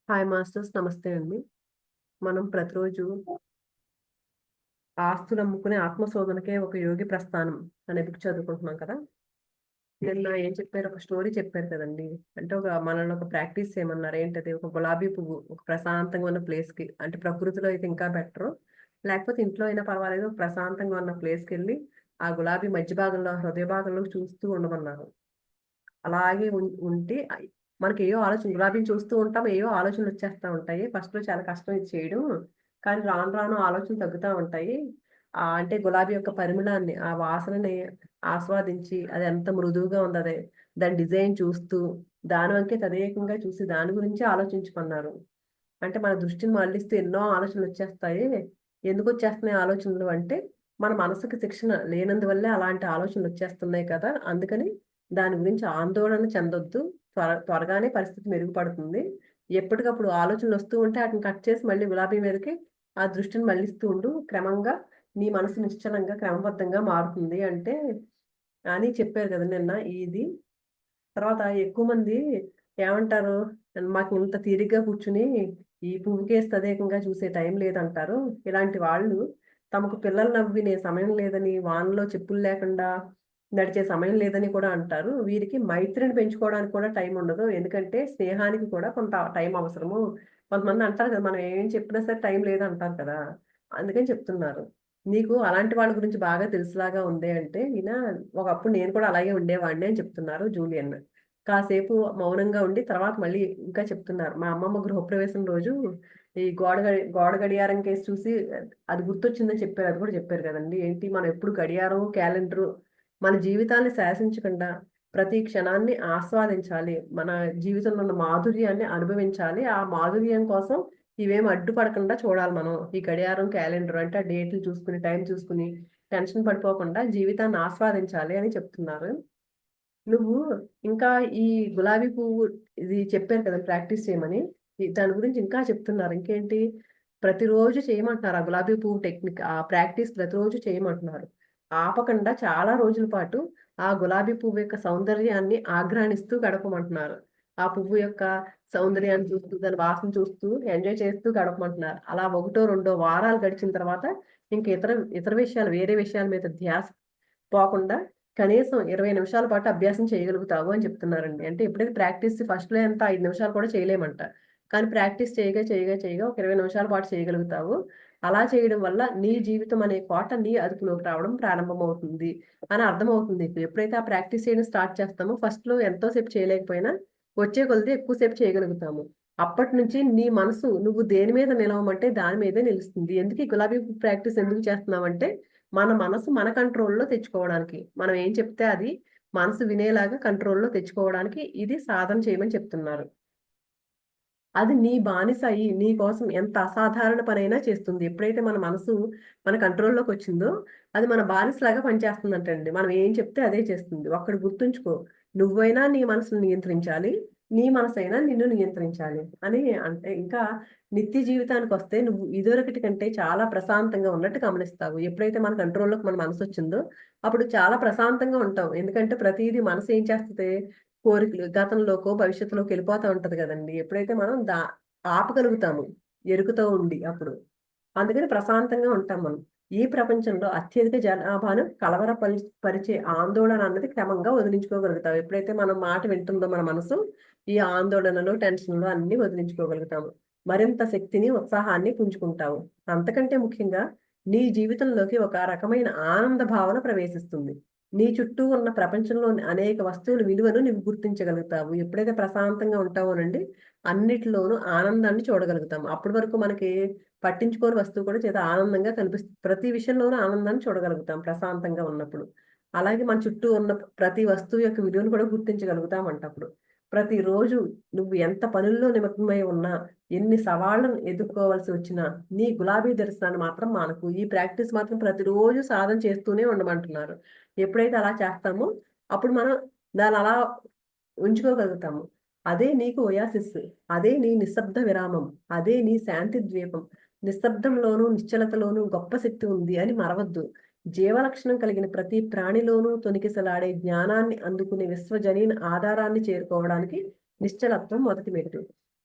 Hi masters, నమస్తే అండి. మనం ప్రతిరోజు ఆస్తులు అమ్ముకునే ఆత్మశోధనకే ఒక యోగి ప్రస్థానం అనే బుక్ చదువుకుంటున్నాం కదా. నిన్న ఏం చెప్పారు, ఒక స్టోరీ చెప్పారు కదండి. అంటే మనల్ని ఒక ప్రాక్టీస్ చేయమన్నారు. ఏంటది, ఒక గులాబీ పువ్వు ఒక ప్రశాంతంగా ఉన్న ప్లేస్ కి, అంటే ప్రకృతిలో అయితే ఇంకా బెటర్, లేకపోతే ఇంట్లో అయినా పర్వాలేదు, ఒక ప్రశాంతంగా ఉన్న ప్లేస్ కి వెళ్ళి ఆ గులాబీ మధ్య భాగంలో, హృదయ భాగంలో చూస్తూ ఉండమన్నారు. అలాగే ఉంటే మనకి ఏవో ఆలోచన, గులాబీని చూస్తూ ఉంటాం, ఏవో ఆలోచనలు వచ్చేస్తూ ఉంటాయి. ఫస్ట్ లో చాలా కష్టం ఇది చేయడం, కానీ రాను రాను ఆలోచనలు తగ్గుతూ ఉంటాయి. అంటే గులాబీ యొక్క పరిమళాన్ని, ఆ వాసనని ఆస్వాదించి, అది ఎంత మృదువుగా ఉంది, అదే దాని డిజైన్ చూస్తూ దాని వంకే తదేకంగా చూసి దాని గురించి ఆలోచించుకున్నారు. అంటే మన దృష్టిని మళ్ళిస్తూ ఎన్నో ఆలోచనలు వచ్చేస్తాయి. ఎందుకు వచ్చేస్తున్నాయి ఆలోచనలు అంటే, మన మనసుకి శిక్షణ లేనందువల్లే అలాంటి ఆలోచనలు వచ్చేస్తున్నాయి కదా. అందుకని దాని గురించి ఆందోళన చెందొద్దు. త్వరగానే పరిస్థితి మెరుగుపడుతుంది. ఎప్పటికప్పుడు ఆలోచనలు వస్తూ ఉంటే వాటిని కట్ చేసి మళ్ళీ గులాబీ మీదకి ఆ దృష్టిని మళ్ళిస్తూ ఉండు. క్రమంగా నీ మనసు నిశ్చలంగా క్రమబద్ధంగా మారుతుంది అంటే అని చెప్పారు కదా నిన్న. ఇది తర్వాత ఎక్కువ మంది ఏమంటారు, మాకు ఇంత తీరిగ్గా కూర్చుని ఈ పువ్వుకేసి తదేకంగా చూసే టైం లేదంటారు. ఇలాంటి వాళ్ళు తమకు పిల్లలు నవ్వినే సమయం లేదని, వానలో చెప్పులు లేకుండా నడిచే సమయం లేదని కూడా అంటారు. వీరికి మైత్రిని పెంచుకోవడానికి కూడా టైం ఉండదు. ఎందుకంటే స్నేహానికి కూడా కొంత టైం అవసరము. కొంతమంది అంటారు కదా, మనం ఏం చెప్పినా సరే టైం లేదంటారు కదా. అందుకని చెప్తున్నారు. నీకు అలాంటి వాళ్ళ గురించి బాగా తెలుసులాగా ఉంది అంటే ఈయన, ఒకప్పుడు నేను కూడా అలాగే ఉండేవాడిని అని చెప్తున్నారు జూలియన్. కాసేపు మౌనంగా ఉండి తర్వాత మళ్ళీ ఇంకా చెప్తున్నారు. మా అమ్మమ్మ గృహప్రవేశం రోజు ఈ గోడ గడియారం కేసు చూసి అది గుర్తొచ్చిందని చెప్పారు. అది కూడా చెప్పారు కదండి. ఏంటి, మనం ఎప్పుడు గడియారం, క్యాలెండరు మన జీవితాన్ని శాసించకుండా ప్రతి క్షణాన్ని ఆస్వాదించాలి. మన జీవితంలో ఉన్న మాధుర్యాన్ని అనుభవించాలి. ఆ మాధుర్యం కోసం ఇవేమి అడ్డుపడకుండా చూడాలి మనం. ఈ గడియారం, క్యాలెండర్ అంటే ఆ డేట్లు చూసుకుని, టైం చూసుకుని టెన్షన్ పడిపోకుండా జీవితాన్ని ఆస్వాదించాలి అని చెప్తున్నారు. నువ్వు ఇంకా ఈ గులాబీ పువ్వు ఇది చెప్పాను కదా ప్రాక్టీస్ చేయమని, దాని గురించి ఇంకా చెప్తున్నారు. ఇంకేంటి, ప్రతిరోజు చేయమంటున్నారు. ఆ గులాబీ పువ్వు టెక్నిక్, ఆ ప్రాక్టీస్ ప్రతిరోజు చేయమంటున్నారు. ఆపకుండా చాలా రోజుల పాటు ఆ గులాబీ పువ్వు యొక్క సౌందర్యాన్ని ఆఘ్రాణిస్తూ గడపమంటున్నారు. ఆ పువ్వు యొక్క సౌందర్యాన్ని చూస్తూ, దాని వాసన చూస్తూ ఎంజాయ్ చేస్తూ గడపమంటున్నారు. అలా ఒకటో రెండో వారాలు గడిచిన తర్వాత ఇంక ఇతర ఇతర విషయాలు, వేరే విషయాల మీద ధ్యాస పోకుండా కనీసం 20 నిమిషాల పాటు అభ్యాసం చేయగలుగుతావు అని చెప్తున్నారండి. అంటే ఎప్పుడైతే ప్రాక్టీస్ ఫస్ట్‌లో ఎంత 5 నిమిషాలు కూడా చేయలేమంట. కానీ ప్రాక్టీస్ చేయగా ఒక 20 నిమిషాల పాటు చేయగలుగుతావు. అలా చేయడం వల్ల నీ జీవితం అనే కోట నీ అదుపులోకి రావడం ప్రారంభమవుతుంది అని అర్థమవుతుంది నీకు. ఎప్పుడైతే ఆ ప్రాక్టీస్ చేయడం స్టార్ట్ చేస్తామో ఫస్ట్‌లో ఎంతో సేపు చేయలేకపోయినా వచ్చే కొలది ఎక్కువ సేపు చేయగలుగుతాము. అప్పటినుంచి నీ మనసు నువ్వు దేని మీద నిలవమంటే దాని మీదే నిలుస్తుంది. ఎందుకు ఈ గులాబీ ప్రాక్టీస్ ఎందుకు చేస్తున్నావంటే, మన మనసు మన కంట్రోల్‌లో తెచ్చుకోవడానికి. మనం ఏం చెప్తే అది మనసు వినేలాగా కంట్రోల్‌లో తెచ్చుకోవడానికి ఇది సాధన చేయమని చెప్తున్నారు. అది నీ బానిస అయ్యి, నీ కోసం ఎంత అసాధారణ పనైనా చేస్తుంది. ఎప్పుడైతే మన మనసు మన కంట్రోల్‌లోకొచ్చిందో, అది మన బానిసలాగా పనిచేస్తుందంటండి. మనం ఏం చెప్తే అదే చేస్తుంది. ఒక్కటి గుర్తుంచుకో, నువ్వైనా నీ మనసుని నియంత్రించాలి, నీ మనసైనా నిన్ను నియంత్రించాలి అని. అంటే ఇంకా నిత్య జీవితానికొస్తే నువ్వు ఇదివరకటి కంటే చాలా ప్రశాంతంగా ఉన్నట్టు గమనిస్తావు. ఎప్పుడైతే మన కంట్రోల్‌లోకి మన మనసొచ్చిందో, అప్పుడు చాలా ప్రశాంతంగా ఉంటాం. ఎందుకంటే ప్రతీదీ మనసు ఏం చేస్తది, కోరికలు గతంలోకో, భవిష్యత్తులోకి వెళ్ళిపోతా ఉంటది గదండీ. ఎప్పుడైతే మనం ఆపగలుగుతాము ఎరుకుతో ఉండి అప్పుడు. అందుకని ప్రశాంతంగా ఉంటాం మనం. ఈ ప్రపంచంలో అత్యధిక జనాభాను పరిచే ఆందోళన అన్నది క్రమంగా వదిలించుకోగలుగుతాం. ఎప్పుడైతే మనం మాట వింటుందో మన మనసు, ఈ ఆందోళనలు, టెన్షన్‌లు అన్నీ వదిలించుకోగలుగుతాము. మరింత శక్తిని, ఉత్సాహాన్ని పుంజుకుంటావు. అంతకంటే ముఖ్యంగా నీ జీవితంలోకి ఒక రకమైన ఆనంద భావన ప్రవేశిస్తుంది. నీ చుట్టూ ఉన్న ప్రపంచంలోని అనేక వస్తువుల విలువను నువ్వు గుర్తించగలుగుతావు. ఎప్పుడైతే ప్రశాంతంగా ఉంటావోనండి, అన్నిటిలోనూ ఆనందాన్ని చూడగలుగుతాం. అప్పటి వరకు మనకి పట్టించుకోని వస్తువు కూడా చేత ఆనందంగా కనిపిస్తుంది. ప్రతి విషయంలోనూ ఆనందాన్ని చూడగలుగుతాం ప్రశాంతంగా ఉన్నప్పుడు. అలాగే మన చుట్టూ ఉన్న ప్రతి వస్తువు యొక్క విలువను కూడా గుర్తించగలుగుతామంట అప్పుడు. ప్రతిరోజు నువ్వు ఎంత పనుల్లో నిమగ్నమై ఉన్నా, ఎన్ని సవాళ్లను ఎదుర్కోవాల్సి వచ్చినా, నీ గులాబీ దర్శనాన్ని మాత్రం మానకు. ఈ ప్రాక్టీస్ మాత్రం ప్రతిరోజు సాధన చేస్తూనే ఉండమంటున్నారు. ఎప్పుడైతే అలా చేస్తామో, అప్పుడు మనం దాన్నలా ఉంచుకోగలుగుతాము. అదే నీకు ఒయాసిస్. అదే నీ నిశ్శబ్ద విరామం. అదే నీ శాంతి ద్వీపం. నిశ్శబ్దంలోనూ, నిశ్చలతలోనూ గొప్ప శక్తి ఉంది అని మరవద్దు. జీవలక్షణం కలిగిన ప్రతి ప్రాణిలోనూ తొణికిసలాడే జ్ఞానాన్ని అందుకునే విశ్వజనీన ఆధారాన్ని చేరుకోవడానికి నిశ్చలత్వం మొదటి మెట్టు.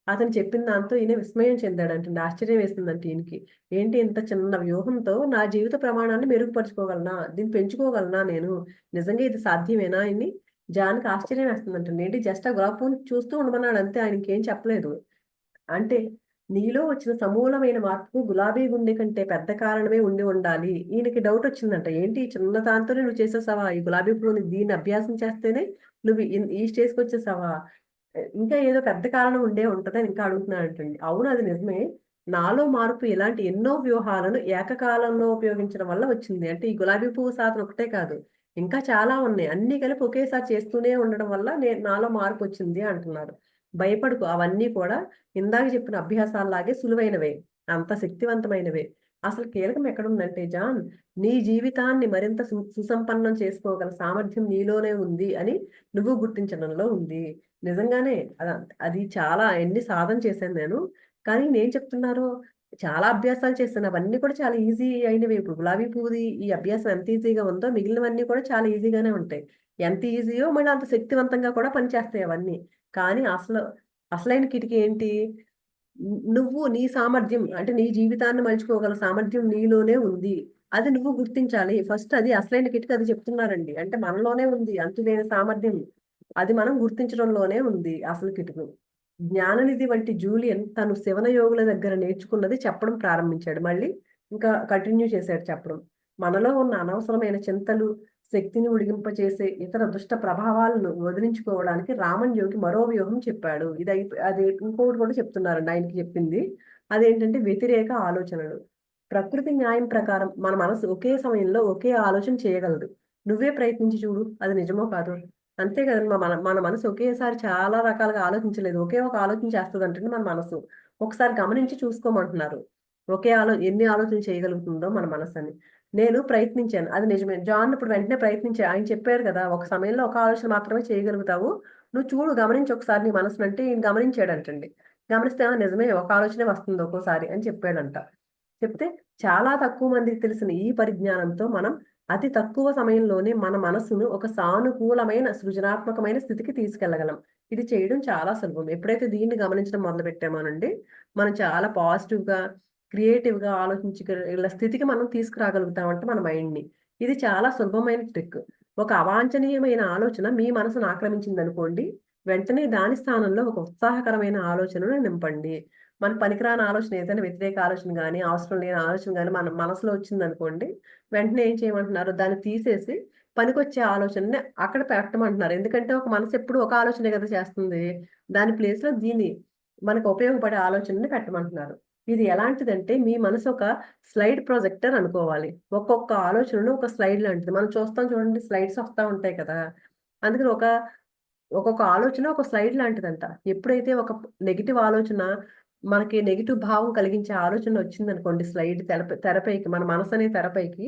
అతను చెప్పిన దాంతో ఈయన విస్మయం చెందాడంటండి. ఆశ్చర్యం వేసిందంట ఈయనకి. ఏంటి ఇంత చిన్న వ్యూహంతో నా జీవిత ప్రమాణాన్ని మెరుగుపరుచుకోగలనా? దీన్ని పెంచుకోగలనా నేను? నిజంగా ఇది సాధ్యమేనా అని జాన్‌కి ఆశ్చర్యం వేస్తుందంటండి. ఏంటి జస్ట్ ఆ గులాబీ పువ్వుని చూస్తూ ఉండమన్నాడు అంతే. ఆయనకేం చెప్పలేదు. అంటే నీలో వచ్చిన సమూలమైన మార్పుకు గులాబీ గుండె కంటే పెద్ద కారణమే ఉండి ఉండాలి. ఈయనకి డౌట్ వచ్చిందంట. ఏంటి ఈ చిన్న దాంతోనే నువ్వు చేసేసావా? ఈ గులాబీ పువ్వుని దీన్ని అభ్యాసం చేస్తేనే నువ్వు ఈ స్టేజ్‌కి వచ్చేసావా? ఇంకా ఏదో పెద్ద కారణం ఉండే ఉంటదని ఇంకా అడుగుతున్నాడంటండి. అవును అది నిజమే. నాలో మార్పు ఇలాంటి ఎన్నో వ్యూహాలను ఏకకాలంలో ఉపయోగించడం వల్ల వచ్చింది. అంటే ఈ గులాబీ పువ్వు సాధన ఒకటే కాదు. ఇంకా చాలా ఉన్నాయి. అన్నీ కలిపి ఒకేసారి చేస్తూనే ఉండడం వల్ల నాలో మార్పొచ్చింది అంటున్నారు. భయపడకు అవన్నీ కూడా ఇందాక చెప్పిన అభ్యాసాల్లాగే సులువైనవే. అంత శక్తివంతమైనవే. అసలు కీలకం ఎక్కడుందంటే జాన్, నీ జీవితాన్ని మరింత సుసంపన్నం చేసుకోగల సామర్థ్యం నీలోనే ఉంది అని నువ్వు గుర్తించడంలో ఉంది. నిజంగానే అది చాలా ఎన్ని సాధన చేశాను నేను. కానీ నేను చెప్తున్నాను చాలా అభ్యాసాలు చేశాను. అవన్నీ కూడా చాలా ఈజీ అయినవే. ఇప్పుడు గులాబీ పువ్వుది ఈ అభ్యాసం ఎంత ఈజీగా ఉందో మిగిలినవన్నీ కూడా చాలా ఈజీగానే ఉంటాయి. ఎంత ఈజీయో మళ్ళీ అంత శక్తివంతంగా కూడా పనిచేస్తాయి అవన్నీ. కానీ అసలైన కిటికీ ఏంటి? నువ్వు నీ సామర్థ్యం అంటే నీ జీవితాన్ని మలుచుకోగల సామర్థ్యం నీలోనే ఉంది. అది నువ్వు గుర్తించాలి. ఫస్ట్ అది అసలైన కిటికీ అది చెప్తున్నారండి. అంటే మనలోనే ఉంది అంతులేని సామర్థ్యం. అది మనం గుర్తించడంలోనే ఉంది అసలు కిటుకు. జ్ఞాననిధి వంటి జూలియన్ తను శివన యోగుల దగ్గర నేర్చుకున్నది చెప్పడం ప్రారంభించాడు. మళ్ళీ ఇంకా కంటిన్యూ చేశాడు చెప్పడం. మనలో ఉన్న అనవసరమైన చింతలు, శక్తిని ఉడిగింపచేసే ఇతర దుష్ట ప్రభావాలను వదిలించుకోవడానికి రామన్ యోగి మరో వ్యూహం చెప్పాడు. అది ఇంకొకటి కూడా చెప్తున్నారండి ఆయనకి చెప్పింది. అదేంటంటే వ్యతిరేక ఆలోచనలు. ప్రకృతి న్యాయం ప్రకారం మన మనసు ఒకే సమయంలో ఒకే ఆలోచన చేయగలదు. నువ్వే ప్రయత్నించి చూడు. అది నిజమో కాదో. అంతే కదండీ! మన మన మనసు ఒకేసారి చాలా రకాలుగా ఆలోచించలేదు. ఒకే ఒక ఆలోచన చేస్తదంటండి మన మనసు. ఒకసారి గమనించి చూసుకోమంటున్నారు. ఎన్ని ఆలోచనలు చేయగలుగుతుందో మన మనసని. నేను ప్రయత్నించాను. అది నిజమే. జాన్ ఇప్పుడు వెంటనే ప్రయత్నించా. ఆయన చెప్పారు కదా! ఒక సమయంలో ఒక ఆలోచన మాత్రమే చేయగలుగుతావు. నువ్వు చూడు గమనించు ఒకసారి నీ మనసునంటే ఈయన గమనించాడంటండి. గమనిస్తే ఆ! నిజమే ఒక ఆలోచనే వస్తుంది ఒక్కోసారి అని చెప్పాడంట. చెప్తే చాలా తక్కువ మందికి తెలిసిన ఈ పరిజ్ఞానంతో మనం అతి తక్కువ సమయంలోనే మన మనసును ఒక సానుకూలమైన, సృజనాత్మకమైన స్థితికి తీసుకెళ్లగలం. ఇది చేయడం చాలా సులభం. ఎప్పుడైతే దీన్ని గమనించడం మొదలుపెట్టామోనండి, మనం చాలా పాజిటివ్‌గా, క్రియేటివ్‌గా ఆలోచించగల స్థితికి మనం తీసుకురాగలుగుతామంట మన మైండ్‌ని. ఇది చాలా సులభమైన ట్రిక్. ఒక అవాంఛనీయమైన ఆలోచన మీ మనసును ఆక్రమించిందనుకోండి, వెంటనే దాని స్థానంలో ఒక ఉత్సాహకరమైన ఆలోచనను నింపండి. మన పనికిరాని ఆలోచన ఏదైనా వ్యతిరేక ఆలోచన గాని, అవసరం లేని ఆలోచన గాని మన మనసులో వచ్చిందనుకోండి, వెంటనే ఏం చేయమంటున్నారు? దాన్ని తీసేసి పనికొచ్చే ఆలోచనని అక్కడ పెట్టమంటున్నారు. ఎందుకంటే ఒక మనసు ఎప్పుడు ఒక ఆలోచనే కదా చేస్తుంది. దాని ప్లేస్‌లో దీన్ని మనకు ఉపయోగపడే ఆలోచనని పెట్టమంటున్నారు. ఇది ఎలాంటిదంటే మీ మనసు ఒక స్లైడ్ ప్రొజెక్టర్ అనుకోవాలి. ఒక్కొక్క ఆలోచనను ఒక స్లైడ్ లాంటిది. మనం చూస్తాం చూడండి స్లైడ్స్ వస్తా ఉంటాయి కదా! అందుకని ఒక్కొక్క ఆలోచన ఒక స్లైడ్ లాంటిదంట. ఎప్పుడైతే ఒక నెగెటివ్ ఆలోచన మనకి నెగెటివ్ భావం కలిగించే ఆలోచన వచ్చిందనుకోండి స్లైడ్ తెరపైకి మన మనసనే తెరపైకి,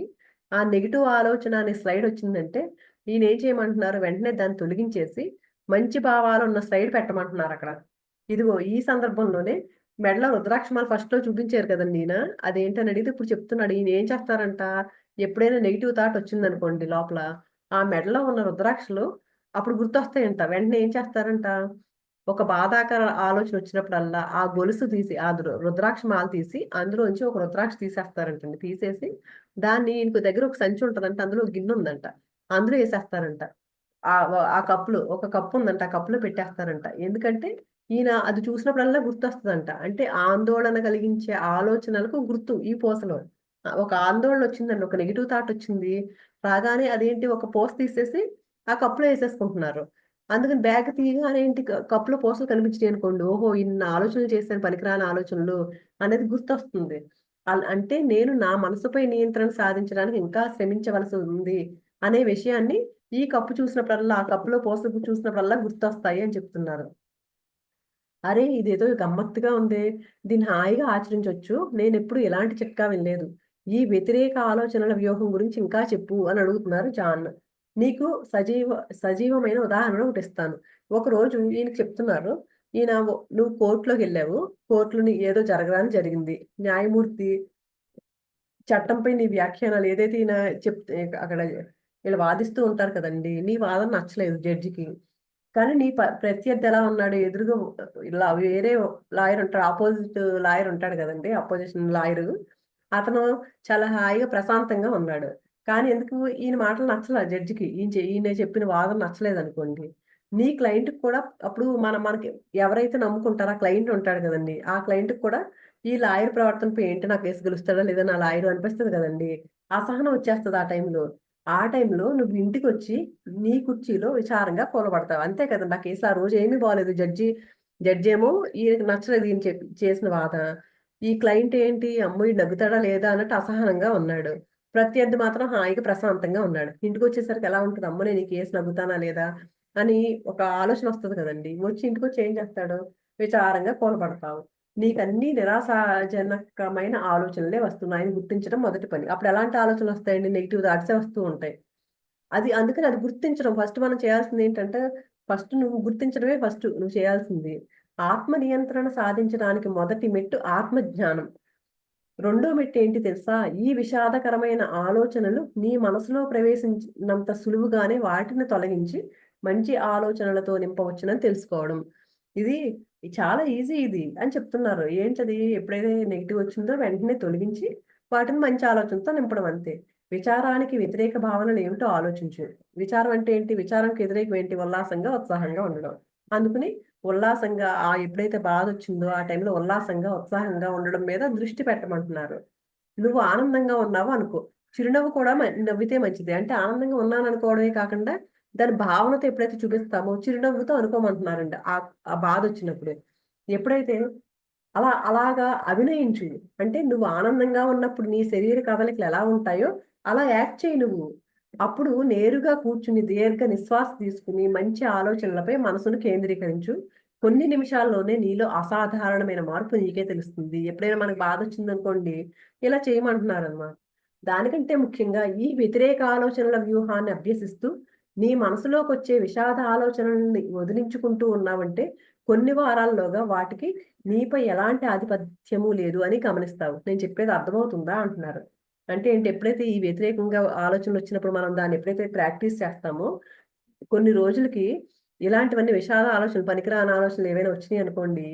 ఆ నెగెటివ్ ఆలోచన అనే స్లైడ్ వచ్చిందంటే, ఈయనేం చేయమంటున్నారు వెంటనే దాన్ని తొలగించేసి, మంచి భావాలున్న స్లైడ్ పెట్టమంటున్నారక్కడ. ఇదిగో ఈ సందర్భంలోనే మెడలో రుద్రాక్షమాల ఫస్ట్‌లో చూపించారు కదండీ ఈయన. అదేంటని అడిగితే ఇప్పుడు చెప్తున్నాడు. ఈయన ఏం చేస్తారంట, ఎప్పుడైనా నెగెటివ్ థాట్ వచ్చిందనుకోండి లోపల, ఆ మెడలో ఉన్న రుద్రాక్షలు అప్పుడు గుర్తొస్తాయంట. వెంటనే ఏం చేస్తారంట, ఒక బాధాకర ఆలోచన వచ్చినప్పుడల్లా ఆ గొలుసు తీసి ఆ రుద్రాక్ష మాల తీసి అందులోంచి ఒక రుద్రాక్ష తీసేస్తారంటండి. తీసేసి దాన్ని ఈయనకు దగ్గర ఒక సంచి ఉంటదంట. అందులో ఒక గిన్నుందంట. అందులో ఏసేస్తారంట. ఆ కప్పులో ఒక కప్పు ఉందంట. ఆ కప్పులో పెట్టేస్తారంట. ఎందుకంటే ఈయన అది చూసినప్పుడల్లా గుర్తొస్తదంట. అంటే ఆందోళన కలిగించే ఆలోచనలకు గుర్తు ఈ పూసలో. ఒక ఆందోళన వచ్చిందండి. ఒక నెగెటివ్ థాట్ వచ్చింది. రాగానే అదేంటి ఒక పూస తీసేసి ఆ కప్పులో ఏసేసుకుంటున్నారు. అందుకని బ్యాగ్ తీయగానే ఏంటి కప్పులో పూసలు కనిపించినాయనుకోండి. ఓహో! ఇన్ని ఆలోచనలు చేశాను పనికిరాని ఆలోచనలు అనేది గుర్తొస్తుంది. అంటే నేను నా మనసుపై నియంత్రణ సాధించడానికి ఇంకా శ్రమించవలసి ఉంది అనే విషయాన్ని ఈ కప్పు చూసినప్పుడల్లా, ఆ కప్పులో పూసలు చూసినప్పుడల్లా గుర్తొస్తాయి అని చెప్తున్నారు. అరే! ఇదేదో గమ్మత్తుగా ఉందే! దీన్ని హాయిగా ఆచరించొచ్చు. నేనెప్పుడు ఇలాంటి చిట్కా వినలేదు. ఈ వ్యతిరేక ఆలోచనల వ్యూహం గురించి ఇంకా చెప్పు అని అడుగుతున్నారు జాన్. నీకు సజీవమైన ఉదాహరణ ఒకటిస్తాను. ఒకరోజు ఈయనకి చెప్తున్నారు. ఈయన నువ్వు కోర్ట్‌లోకెళ్ళావు. కోర్ట్‌లో ఏదో జరగరానిది జరిగింది. న్యాయమూర్తి చట్టంపై నీ వ్యాఖ్యానాలు ఏదైతే అక్కడ వీళ్ళు వాదిస్తూ ఉంటారు కదండీ! నీ వాదన నచ్చలేదు జడ్జికి. కానీ నీ ప్రత్యర్థి ఎలా ఉన్నాడు? ఎదురుగా ఇలా వేరే లాయర్ ఉంటాడు, ఆపోజిట్ లాయర్ ఉంటాడు కదండి, అపోజిషన్ లాయర్. అతను చాలా హాయిగా ప్రశాంతంగా ఉన్నాడు. కానీ ఎందుకు ఈయన మాటలు నచ్చలే జడ్జికి, ఈయన చెప్పిన వాదన నచ్చలేదు అనుకోండి. నీ క్లయింట్ కూడా అప్పుడు మనకి ఎవరైతే నమ్ముకుంటారో ఆ క్లయింట్ ఉంటాడు కదండి, ఆ క్లయింట్ కూడా ఈ లాయర్ ప్రవర్తనపై ఏంటి, నా కేసు గెలుస్తాడా లేదా నా లాయర్ అనిపిస్తుంది కదండి. అసహనం వచ్చేస్తుంది ఆ టైంలో నువ్వు ఇంటికి వచ్చి నీ కుర్చీలో విచారంగా కూలబడతావు, అంతే కదండి. ఆ కేసు ఆ రోజు ఏమీ బాగలేదు, జడ్జి ఏమో ఈయనకి నచ్చలేదు ఈయన చేసిన వాదన. ఈ క్లయింట్ ఏంటి, అమ్మో ఈ నగ్గుతాడా లేదా అన్నట్టు అసహనంగా ఉన్నాడు. ప్రత్యర్థి మాత్రం హాయిగా ప్రశాంతంగా ఉన్నాడు. ఇంటికి వచ్చేసరికి ఎలా ఉంటుంది, అమ్మ నేను ఈ కేసు నగ్గుతానా లేదా అని ఒక ఆలోచన వస్తుంది కదండి. వచ్చి ఇంటికి వచ్చి ఏం చేస్తాడు, విచారంగా కూలబడతావు. నీకు అన్ని నిరాశాజనకమైన ఆలోచనలే వస్తున్నాయని గుర్తించడం మొదటి పని. అప్పుడు ఎలాంటి ఆలోచనలు వస్తాయండి, నెగిటివ్ థాట్సే వస్తూ ఉంటాయి. అందుకని అది గుర్తించడం ఫస్ట్ మనం చేయాల్సింది ఏంటంటే, ఫస్ట్ నువ్వు గుర్తించడమే ఫస్ట్ నువ్వు చేయాల్సింది. ఆత్మ నియంత్రణ సాధించడానికి మొదటి మెట్టు ఆత్మజ్ఞానం. రెండో మెట్టు ఏంటి తెలుసా? ఈ విషాదకరమైన ఆలోచనలు నీ మనసులో ప్రవేశించినంత సులువుగానే వాటిని తొలగించి మంచి ఆలోచనలతో నింపవచ్చునని తెలుసుకోవడం. ఇది చాలా ఈజీ ఇది అని చెప్తున్నారు. ఏంటది? ఎప్పుడైతే నెగిటివ్ వచ్చిందో వెంటనే తొలగించి వాటిని మంచి ఆలోచనతో నింపడం, అంతే. విచారానికి వ్యతిరేక భావనలు ఏమిటో ఆలోచించు. విచారం అంటే ఏంటి? విచారానికి వ్యతిరేకం ఏంటి? ఉల్లాసంగా, ఉత్సాహంగా ఉండడం. అందుకని ఉల్లాసంగా ఎప్పుడైతే బాధ వచ్చిందో ఆ టైంలో ఉల్లాసంగా, ఉత్సాహంగా ఉండడం మీద దృష్టి పెట్టమంటున్నారు. నువ్వు ఆనందంగా ఉన్నావు అనుకో, చిరునవ్వు కూడా నవ్వితే మంచిది. అంటే ఆనందంగా ఉన్నాను అనుకోవడమే కాకుండా దాని భావనతో ఎప్పుడైతే చూపిస్తామో చిరునవ్వుతో అనుకోమంటున్నారండి. ఆ బాధ వచ్చినప్పుడు ఎప్పుడైతే అలాగా అభినయించు. అంటే నువ్వు ఆనందంగా ఉన్నప్పుడు నీ శరీర కదలికలు ఎలా ఉంటాయో అలా యాక్ట్ చేయి నువ్వు. అప్పుడు నేరుగా కూర్చుని దీర్ఘ నిశ్వాస తీసుకుని మంచి ఆలోచనలపై మనసును కేంద్రీకరించు. కొన్ని నిమిషాల్లోనే నీలో అసాధారణమైన మార్పు నీకే తెలుస్తుంది. ఎప్పుడైనా మనకు బాధ వచ్చిందనుకోండి, ఇలా చేయమంటున్నారన్నమాట. దానికంటే ముఖ్యంగా ఈ వ్యతిరేక ఆలోచనల వ్యూహాన్ని అభ్యసిస్తూ నీ మనసులోకొచ్చే విషాద ఆలోచనల్ని వదిలించుకుంటూ ఉన్నావంటే కొన్ని వారాల్లోగా వాటికి నీపై ఎలాంటి ఆధిపత్యము లేదు అని గమనిస్తావు. నేను చెప్పేది అర్థమవుతుందా అంటున్నారు. అంటే ఏంటి, ఎప్పుడైతే ఈ వ్యతిరేకంగా ఆలోచనలు వచ్చినప్పుడు మనం దాన్ని ఎప్పుడైతే ప్రాక్టీస్ చేస్తామో కొన్ని రోజులకి ఇలాంటివన్నీ విషాద ఆలోచనలు, పనికిరాని ఆలోచనలు ఏవైనా వచ్చినాయి అనుకోండి,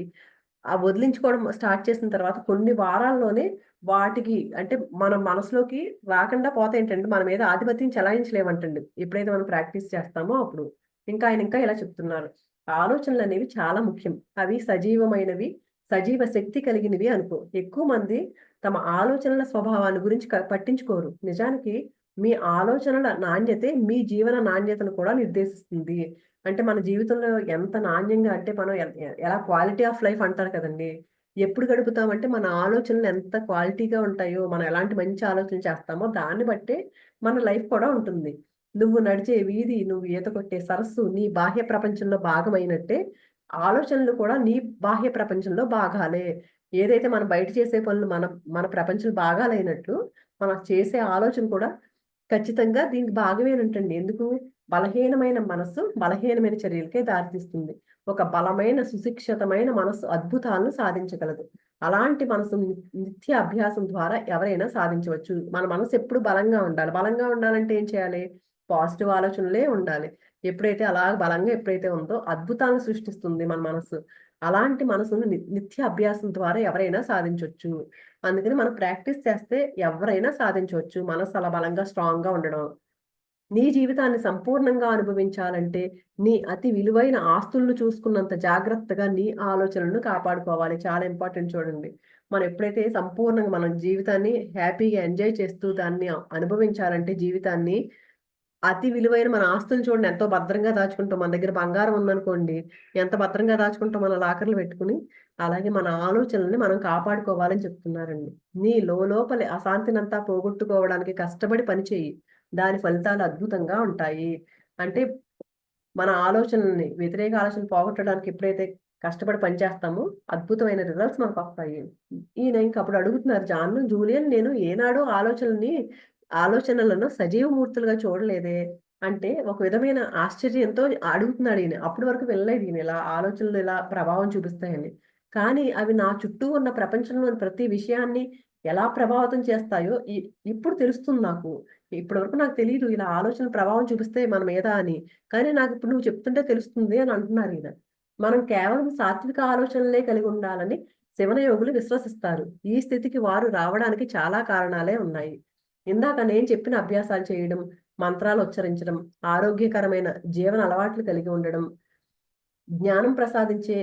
ఆ వదిలించుకోవడం స్టార్ట్ చేసిన తర్వాత కొన్ని వారాల్లోనే వాటికి అంటే మన మనసులోకి రాకుండా పోతే ఏంటంటే మన మీద ఆధిపత్యం చెలాయించలేమంటండి. ఎప్పుడైతే మనం ప్రాక్టీస్ చేస్తామో అప్పుడు. ఆయన ఇంకా ఇలా చెప్తున్నారు. ఆలోచనలు అనేవి చాలా ముఖ్యం. అవి సజీవమైనవి, సజీవ శక్తి కలిగినవి అనుకో. ఎక్కువ మంది తమ ఆలోచనల స్వభావాన్ని గురించి పట్టించుకోరు. నిజానికి మీ ఆలోచనల నాణ్యతే మీ జీవన నాణ్యతను కూడా నిర్దేశిస్తుంది. అంటే మన జీవితంలో ఎంత నాణ్యంగా అంటే మనం ఎలా క్వాలిటీ ఆఫ్ లైఫ్ అంటారు కదండీ. ఎప్పుడు గడుపుతామంటే మన ఆలోచనలు ఎంత క్వాలిటీగా ఉంటాయో, మనం ఎలాంటి మంచి ఆలోచనలు చేస్తామో దాన్ని బట్టే మన లైఫ్ కూడా ఉంటుంది. నువ్వు నడిచే వీధి, నువ్వు ఈత కొట్టే సరస్సు నీ బాహ్య ప్రపంచంలో భాగమైనట్టే, ఆలోచనలు కూడా నీ బాహ్య ప్రపంచంలో భాగాలే. ఏదైతే మనం బయట చేసే పనులు మన మన ప్రపంచం భాగాలైనట్లు, మనం చేసే ఆలోచన కూడా ఖచ్చితంగా దీనికి భాగమేనంటండి. ఎందుకు? బలహీనమైన మనస్సు బలహీనమైన చర్యలకే దారితీస్తుంది. ఒక బలమైన సుశిక్షితమైన మనస్సు అద్భుతాలను సాధించగలదు. అలాంటి మనసు నిత్య అభ్యాసం ద్వారా ఎవరైనా సాధించవచ్చు. మన మనసు ఎప్పుడు బలంగా ఉండాలి. బలంగా ఉండాలంటే ఏం చేయాలి? పాజిటివ్ ఆలోచనలే ఉండాలి. ఎప్పుడైతే అలా బలంగా ఎప్పుడైతే ఉందో అద్భుతాలను సృష్టిస్తుంది మన మనసు. అలాంటి మనసును నిత్య అభ్యాసం ద్వారా ఎవరైనా సాధించొచ్చు. అందుకని మనం ప్రాక్టీస్ చేస్తే ఎవరైనా సాధించవచ్చు. మనసు అలా బలంగా, స్ట్రాంగ్‌గా ఉండడం. నీ జీవితాన్ని సంపూర్ణంగా అనుభవించాలంటే, నీ అతి విలువైన ఆస్తులను చూసుకున్నంత జాగ్రత్తగా నీ ఆలోచనలను కాపాడుకోవాలి. చాలా ఇంపార్టెంట్ చూడండి. మనం ఎప్పుడైతే సంపూర్ణంగా మన జీవితాన్ని హ్యాపీగా ఎంజాయ్ చేస్తూ దాన్ని అనుభవించాలంటే జీవితాన్ని, అతి విలువైన మన ఆస్తులను చూడండి ఎంతో భద్రంగా దాచుకుంటాం. మన దగ్గర బంగారం ఉందనుకోండి, ఎంత భద్రంగా దాచుకుంటాం మన లాకర్‌లో పెట్టుకొని. అలాగే మన ఆలోచనల్ని మనం కాపాడుకోవాలని చెప్తున్నారండి. నీ లోపలి అశాంతినంతా పోగొట్టుకోవడానికి కష్టపడి పని చెయ్యి. దాని ఫలితాలు అద్భుతంగా ఉంటాయి. అంటే మన ఆలోచనల్ని, వ్యతిరేక ఆలోచనలు పోగొట్టడానికి ఎప్పుడైతే కష్టపడి పని చేస్తామో, అద్భుతమైన రిజల్ట్స్ మనకొస్తాయి. ఈయన ఇంక అప్పుడు అడుగుతున్నారు జూలియన్, నేను ఏనాడు ఆలోచనలను సజీవ మూర్తులుగా చూడలేదే. అంటే ఒక విధమైన ఆశ్చర్యంతో అడుగుతున్నాడు ఈయన. అప్పటి వరకు వినలేదు ఈయన ఇలా ఆలోచనలు ఇలా ప్రభావం చూపిస్తాయని. కానీ అవి నా చుట్టూ ఉన్న ప్రపంచంలోని ప్రతి విషయాన్ని ఎలా ప్రభావితం చేస్తాయో ఇప్పుడు తెలుస్తుంది నాకు. ఇప్పటివరకు నాకు తెలియదు ఇలా ఆలోచన ప్రభావం చూపిస్తే మన మీద అని. కానీ నాకు ఇప్పుడు నువ్వు చెప్తుంటే తెలుస్తుంది అని అంటున్నారు ఈయన. మనం కేవలం సాత్విక ఆలోచనలే కలిగి ఉండాలని శివన యోగులు విశ్వసిస్తారు. ఈ స్థితికి వారు రావడానికి చాలా కారణాలే ఉన్నాయి. ఇందాక నేను చెప్పిన అభ్యాసాలు చేయడం, మంత్రాలు ఉచ్చరించడం, ఆరోగ్యకరమైన జీవన అలవాట్లు కలిగి ఉండడం, జ్ఞానం ప్రసాదించే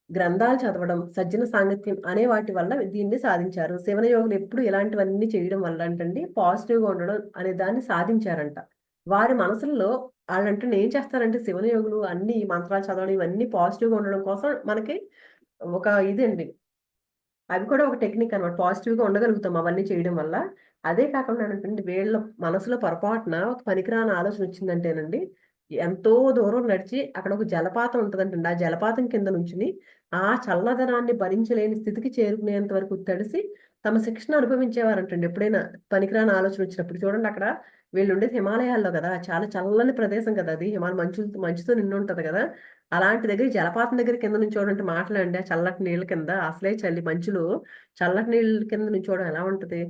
గ్రంథాలు చదవడం, సజ్జన సాంగత్యం అనే వాటి వల్ల దీన్ని సాధించారు. శివన యోగులు ఎప్పుడు ఇలాంటివన్నీ చేయడం వల్ల అంటండి పాజిటివ్‌గా ఉండడం అనే దాన్ని సాధించారంట. వారి మనసుల్లో ఆళ్ళంటండి ఏం చేస్తారంటే శివన యోగులు అన్నీ ఈ మంత్రాలు చదవడం ఇవన్నీ పాజిటివ్‌గా ఉండడం కోసం మనకి ఒక ఇదండి. అవి కూడా ఒక టెక్నిక్ అన్నమాట. పాజిటివ్‌గా ఉండగలుగుతాం అవన్నీ చేయడం వల్ల. అదే కాకుండా ఏంటంటే వీళ్ళ మనసులో పొరపాటున ఒక పనికిరాని ఆలోచన వచ్చిందంటేనండి, ఎంతో దూరం నడిచి అక్కడ ఒక జలపాతం ఉంటదంటండి. ఆ జలపాతం కింద నుంచుని ఆ చల్లదనాన్ని భరించలేని స్థితికి చేరుకునేంత వరకు తడిసి తమ శిక్షను అనుభవించేవారంటండి. ఎప్పుడైనా పనికిరాని ఆలోచన వచ్చినప్పుడు. చూడండి అక్కడ వీళ్ళుండేది హిమాలయాల్లో గదా! చాలా చల్లని ప్రదేశం కదా అది. మంచుతో నిండుంటది గదా! అలాంటి దగ్గర జలపాతం దగ్గర కింద నుంచోవడం అంటే మాటలండి. ఆ చల్లటి నీళ్ళ కింద అసలే చలి మంచులో చల్లటి నీళ్ళ కింద నుంచోవడం ఎలా ఉంటది?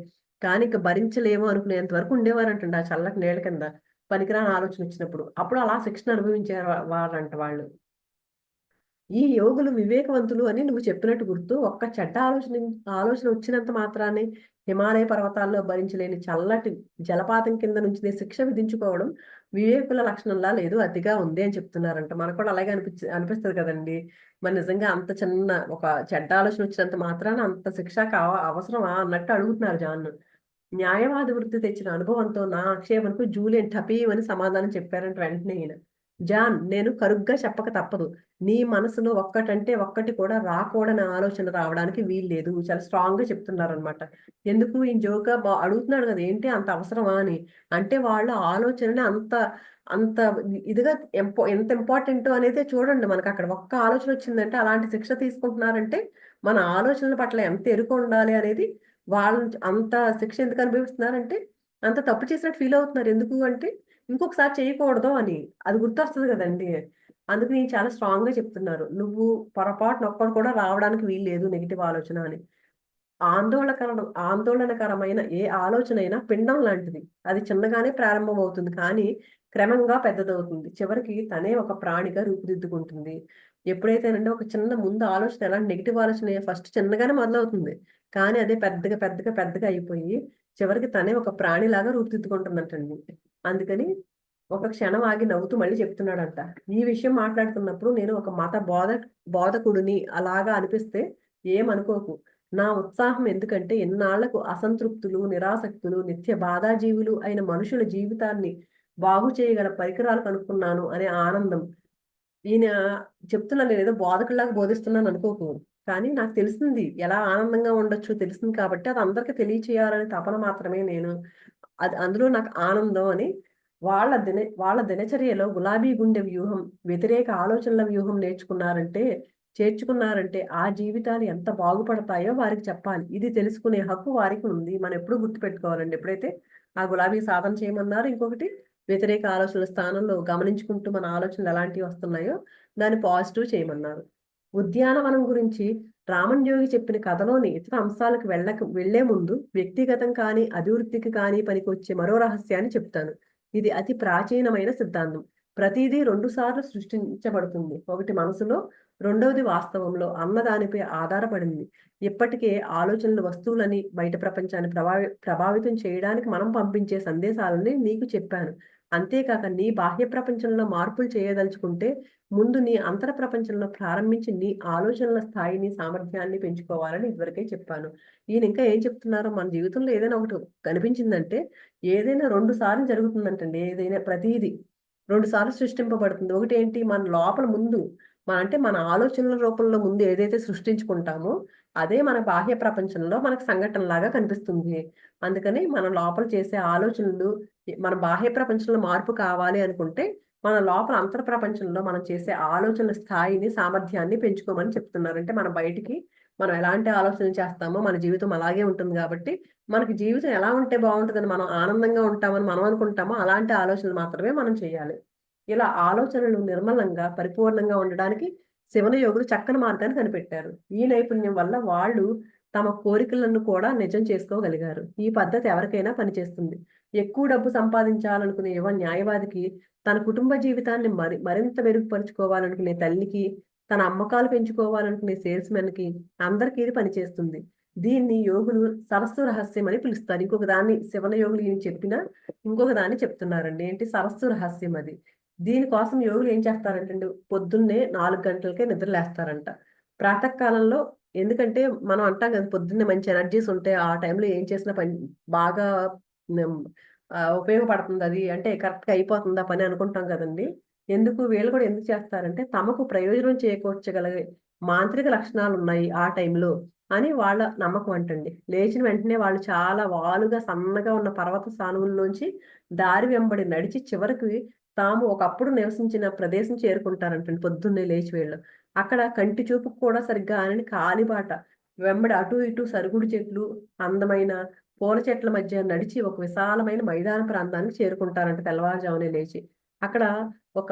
కానీ ఇంక భరించలేము అనుకునేంత వరకు ఉండేవారంటండి ఆ చల్లటి నీళ్ళ కింద. పనికిరాని ఆలోచన వచ్చినప్పుడు. అప్పుడు అలా శిక్షణ అనుభవించేవారంట వాళ్ళు. ఈ యోగులు వివేకవంతులు అని నువ్వు చెప్పినట్టు గుర్తు. ఒక్క చెడ్డ ఆలోచన వచ్చినంత మాత్రానే హిమాలయ పర్వతాల్లో భరించలేని చల్లటి జలపాతం కింద నుంచినే శిక్ష విధించుకోవడం వివేకుల లక్షణంలా లేదు. అతిగా ఉంది అని చెప్తున్నారంట. మనకు కూడా అలాగే అనిపిస్తది కదండీ! మరి నిజంగా అంత చిన్న ఒక చెడ్డ ఆలోచన వచ్చినంత మాత్రాన అంత శిక్ష అవసరమా అన్నట్టు అడుగుతున్నారు జాన్. న్యాయవాది వృత్తి తెచ్చిన అనుభవంతో నా ఆక్షేపణకు జూలియన్ టపీమని సమాధానం చెప్పారంట వెంటనే ఈయన. జాన్, నేను కరుగ్గా చెప్పక తప్పదు. నీ మనసులో ఒక్కటంటే ఒక్కటి కూడా రాకూడని ఆలోచన రావడానికి వీల్లేదు. చాలా స్ట్రాంగ్‌గా చెప్తున్నారనమాట. ఎందుకు ఈయన జోక్‌గా అడుగుతున్నాడు కదా! ఏంటి అంత అవసరమా అని. అంటే వాళ్ళ ఆలోచనని అంత అంత ఇదిగా ఎంత ఇంపార్టెంటో అనేది చూడండి మనకక్కడ. ఒక్క ఆలోచన వచ్చిందంటే అలాంటి శిక్ష తీసుకుంటున్నారంటే మన ఆలోచనల పట్ల ఎంత ఎరుక ఉండాలి అనేది వాళ్ళు అంత శిక్ష ఎందుకు అనుభవిస్తున్నారంటే, అంత తప్పు చేసినట్టు ఫీల్ అవుతున్నారు. ఎందుకు అంటే, ఇంకొకసారి చేయకూడదు అని. అది గుర్తొస్తది గదండీ! అందుకని చాలా స్ట్రాంగ్‌గా చెప్తున్నారు. నువ్వు పొరపాటున ఒక్కటి కూడా రావడానికి వీల్లేదు నెగెటివ్ ఆలోచన అని. ఆందోళనకరమైన ఏ ఆలోచనైనా పిండం లాంటిది. అది చిన్నగానే ప్రారంభమవుతుంది. కానీ క్రమంగా పెద్దదవుతుంది. చివరికి తనే ఒక ప్రాణిగా రూపుదిద్దుకుంటుంది. ఎప్పుడైతేనండి ఒక చిన్న ముందు ఆలోచన ఎలాంటి నెగెటివ్ ఆలోచన ఫస్ట్ చిన్నగానే మొదలవుతుంది. కానీ అదే పెద్దగా అయిపోయి చివరికి తనే ఒక ప్రాణిలాగా రూపుదిద్దుకుంటుందంటండి. అందుకని ఒక క్షణం ఆగి నవ్వుతూ మళ్ళీ చెప్తున్నాడంట. ఈ విషయం మాట్లాడుతున్నప్పుడు నేను ఒక మత బోధకుడిని అలాగా అనిపిస్తే ఏమనుకోకు. నా ఉత్సాహం ఎందుకంటే ఎన్నాళ్లకు అసంతృప్తులు, నిరాసక్తులు, నిత్య బాధాజీవులు అయిన మనుషుల జీవితాన్ని బాగు చేయగల పరికరాలు కనుక్కున్నాను అనే ఆనందం. ఈయన చెప్తున్నాను నేనేదో బోధకుడిలాగా బోధిస్తున్నాను అనుకోకు. కానీ నాకు తెలిసింది ఎలా ఆనందంగా ఉండొచ్చో తెలిసింది కాబట్టి అది అందరికి తెలియచేయాలనే తపన మాత్రమే నేను. అది అందులో నాకు ఆనందం అని వాళ్ళ దినచర్యలో గులాబీ గుండె వ్యూహం, వ్యతిరేక ఆలోచనల వ్యూహం చేర్చుకున్నారంటే ఆ జీవితాలు ఎంత బాగుపడతాయో వారికి చెప్పాలి. ఇది తెలుసుకునే హక్కు వారికి ఉంది. మనం ఎప్పుడూ గుర్తుపెట్టుకోవాలండి. ఎప్పుడైతే ఆ గులాబీ సాధన చేయమన్నారు. ఇంకొకటి వ్యతిరేక ఆలోచనల స్థానంలో గమనించుకుంటూ మన ఆలోచనలు ఎలాంటివి వస్తున్నాయో దాన్ని పాజిటివ్ చేయమన్నారు. ఉద్యానవనం గురించి రామన్ జోగి చెప్పిన కథలోని ఇతర అంశాలకు వెళ్ళే ముందు వ్యక్తిగతం కానీ, అభివృద్ధికి కానీ పనికొచ్చే మరో రహస్యాన్ని చెప్తాను. ఇది అతి ప్రాచీనమైన సిద్ధాంతం. ప్రతిదీ 2 సార్లు సృష్టించబడుతుంది. ఒకటి మనసులో, రెండవది వాస్తవంలో అన్న దానిపై ఆధారపడింది. ఇప్పటికే ఆలోచనలు వస్తువులని, బయట ప్రపంచాన్ని ప్రభావితం చేయడానికి మనం పంపించే సందేశాలని నీకు చెప్పాను. అంతేకాక నీ బాహ్య ప్రపంచంలో మార్పులు చేయదలుచుకుంటే ముందు నీ అంతర ప్రపంచంలో ప్రారంభించి నీ ఆలోచనల స్థాయిని, సామర్థ్యాన్ని పెంచుకోవాలని ఇదివరకే చెప్పాను. ఈయన ఇంకా ఏం చెప్తున్నారు, మన జీవితంలో ఏదైనా ఒకటి కనిపించిందంటే ఏదైనా 2 సార్లు జరుగుతుందంటండి. ఏదైనా ప్రతీదీ 2 సార్లు సృష్టింపబడుతుంది. ఒకటేంటి మన లోపల ముందు అంటే మన ఆలోచనల రూపంలో ముందు ఏదైతే సృష్టించుకుంటామో, అదే మన బాహ్య ప్రపంచంలో మనకు సంఘటనలాగా కనిపిస్తుంది. అందుకని మన లోపల చేసే ఆలోచనలు మన బాహ్య ప్రపంచంలో మార్పు కావాలి అనుకుంటే, మన లోపల అంతర్ ప్రపంచంలో మనం చేసే ఆలోచనల స్థాయిని, సామర్థ్యాన్ని పెంచుకోమని చెప్తున్నారు. అంటే మన బయటికి మనం ఎలాంటి ఆలోచనలు చేస్తామో మన జీవితం అలాగే ఉంటుంది గాబట్టి, మనకి జీవితం ఎలా ఉంటే బావుంటదని మనం ఆనందంగా ఉంటామని మనం అనుకుంటామో, అలాంటి ఆలోచనలు మాత్రమే మనం చేయాలి. ఇలా ఆలోచనలు నిర్మలంగా, పరిపూర్ణంగా ఉండడానికి శివన యోగులు చక్కని మార్గాన్ని కనిపెట్టారు. ఈ నైపుణ్యం వల్ల వాళ్ళు తమ కోరికలను కూడా నిజం చేసుకోగలిగారు. ఈ పద్ధతి ఎవరికైనా పనిచేస్తుంది. ఎక్కువ డబ్బు సంపాదించాలనుకునే యువ న్యాయవాదికి, తన కుటుంబ జీవితాన్ని మరింత మెరుగుపరుచుకోవాలనుకునే తల్లికి, తన అమ్మకాలు పెంచుకోవాలనుకునే సేల్స్ మెన్‌కి అందరికీ ఇది పనిచేస్తుంది. దీన్ని యోగులు సరస్సు రహస్యం అని పిలుస్తారు. ఇంకొక దాన్ని శివన యోగులు ఏం చెప్పినా ఇంకొక దాన్ని చెప్తున్నారండి. ఏంటి సరస్సు రహస్యం అది. దీనికోసం యోగులు ఏం చేస్తారంటండి, పొద్దున్నే 4 గంటలకే నిద్రలేస్తారంట. ప్రాతకాలంలో ఎందుకంటే మనం అంటాం కదా! పొద్దున్నే మంచి ఎనర్జీస్ ఉంటాయి. ఆ టైంలో ఏం చేసినా పని బాగా హ్మ్. ఉపయోగపడుతుందది. అంటే కరెక్ట్‌గా అయిపోతుంది ఆ పని అనుకుంటాం కదండీ! వీళ్ళు కూడా ఎందుకు చేస్తారంటే, తమకు ప్రయోజనం చేకూర్చగలిగే మాంత్రిక లక్షణాలున్నాయి ఆ టైంలో అని వాళ్ళ నమ్మకం అంటండి. లేచిన వెంటనే వాళ్ళు చాలా వాలుగా, సన్నగా ఉన్న పర్వత సానువుల్లోంచి దారి వెంబడి నడిచి చివరికి తాము ఒకప్పుడు నివసించిన ప్రదేశం చేరుకుంటారంటండి పొద్దున్నే లేచి వీళ్ళు. అక్కడ కంటి చూపుకు కూడా సరిగ్గా ఆనని కాలిబాట వెంబడి అటు ఇటు సరుగుడు చెట్లు, అందమైన పూల చెట్ల మధ్య నడిచి ఒక విశాలమైన మైదాన ప్రాంతానికి చేరుకుంటారంట తెల్లవారుజామునే లేచి. అక్కడ ఒక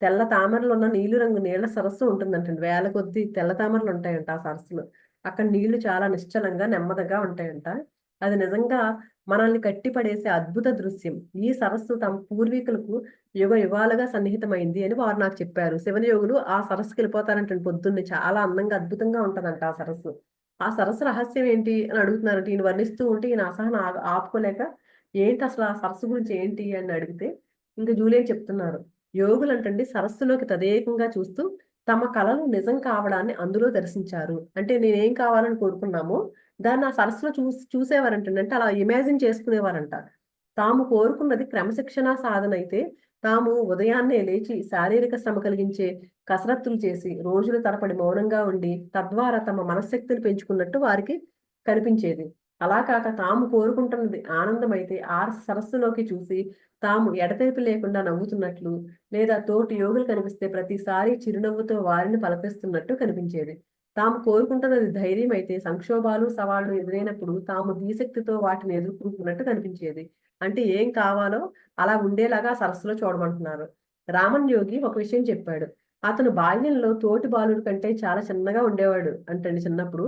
తెల్ల తామరలున్న నీలి రంగు నీళ్ల సరస్సు ఉంటుందంటండి. వేల కొద్దీ తెల్ల తామరలుంటాయంట ఆ సరస్సులో. అక్కడ నీళ్లు చాలా నిశ్చలంగా, నెమ్మదిగా ఉంటాయంట. అది నిజంగా మనల్ని కట్టిపడేసే అద్భుత దృశ్యం. ఈ సరస్సు తమ పూర్వీకులకు యుగ యుగాలుగా సన్నిహితమైంది అని వారు నాకు చెప్పారు. శివని యోగులు ఆ సరస్సుకెళ్ళిపోతారంటండి పొద్దున్నే. చాలా అందంగా, అద్భుతంగా ఉంటదంట ఆ సరస్సు. ఆ సరస్సు రహస్యం ఏంటి అని అడుగుతున్నారంట. ఈయన వర్ణిస్తూ ఉంటే ఈయన అసహనం ఆపుకోలేక ఏంటసల ఆ సరస్సు గురించి ఏంటి అని అడిగితే, ఇంక జూలియన్ చెప్తున్నారు. యోగులంటండి సరస్సులోకి తదేకంగా చూస్తూ తమ కలలు నిజం కావడాన్ని అందులో దర్శించారు. అంటే నేనేం కావాలని కోరుకున్నామో దాన్ని ఆ సరస్సులో చూసేవారంటండి. అంటే అలా ఇమాజిన్ చేసుకునేవారంట. తాము కోరుకున్నది క్రమశిక్షణా సాధనైతే, తాము ఉదయాన్నే లేచి శారీరక శ్రమ కలిగించే కసరత్తులు చేసి, రోజుల తరబడి మౌనంగా ఉండి, తద్వారా తమ మనశ్శక్తిని పెంచుకున్నట్టు వారికి కనిపించేది. అలా కాక తాము కోరుకుంటున్నది ఆనందమైతే, ఆ సరస్సులోకి చూసి, తాము ఎడతెరిపి లేకుండా నవ్వుతున్నట్లు, లేదా తోటి యోగులు కనిపిస్తే ప్రతిసారి చిరునవ్వుతో వారిని పలకరిస్తున్నట్టు కనిపించేది. తాము కోరుకుంటున్నది ధైర్యమైతే, సంక్షోభాలు, సవాళ్లు ఎదురైనప్పుడు తాము ధీశక్తితో వాటిని ఎదుర్కొంటున్నట్టు కనిపించేది. అంటే ఏం కావాలో అలా ఉండేలాగా ఆ సరస్సులో చూడమంటున్నారు. రామన్ యోగి ఒక విషయం చెప్పాడు. అతను బాల్యంలో తోటి బాలుడి కంటే చాలా చిన్నగా ఉండేవాడు అంటండి చిన్నప్పుడు.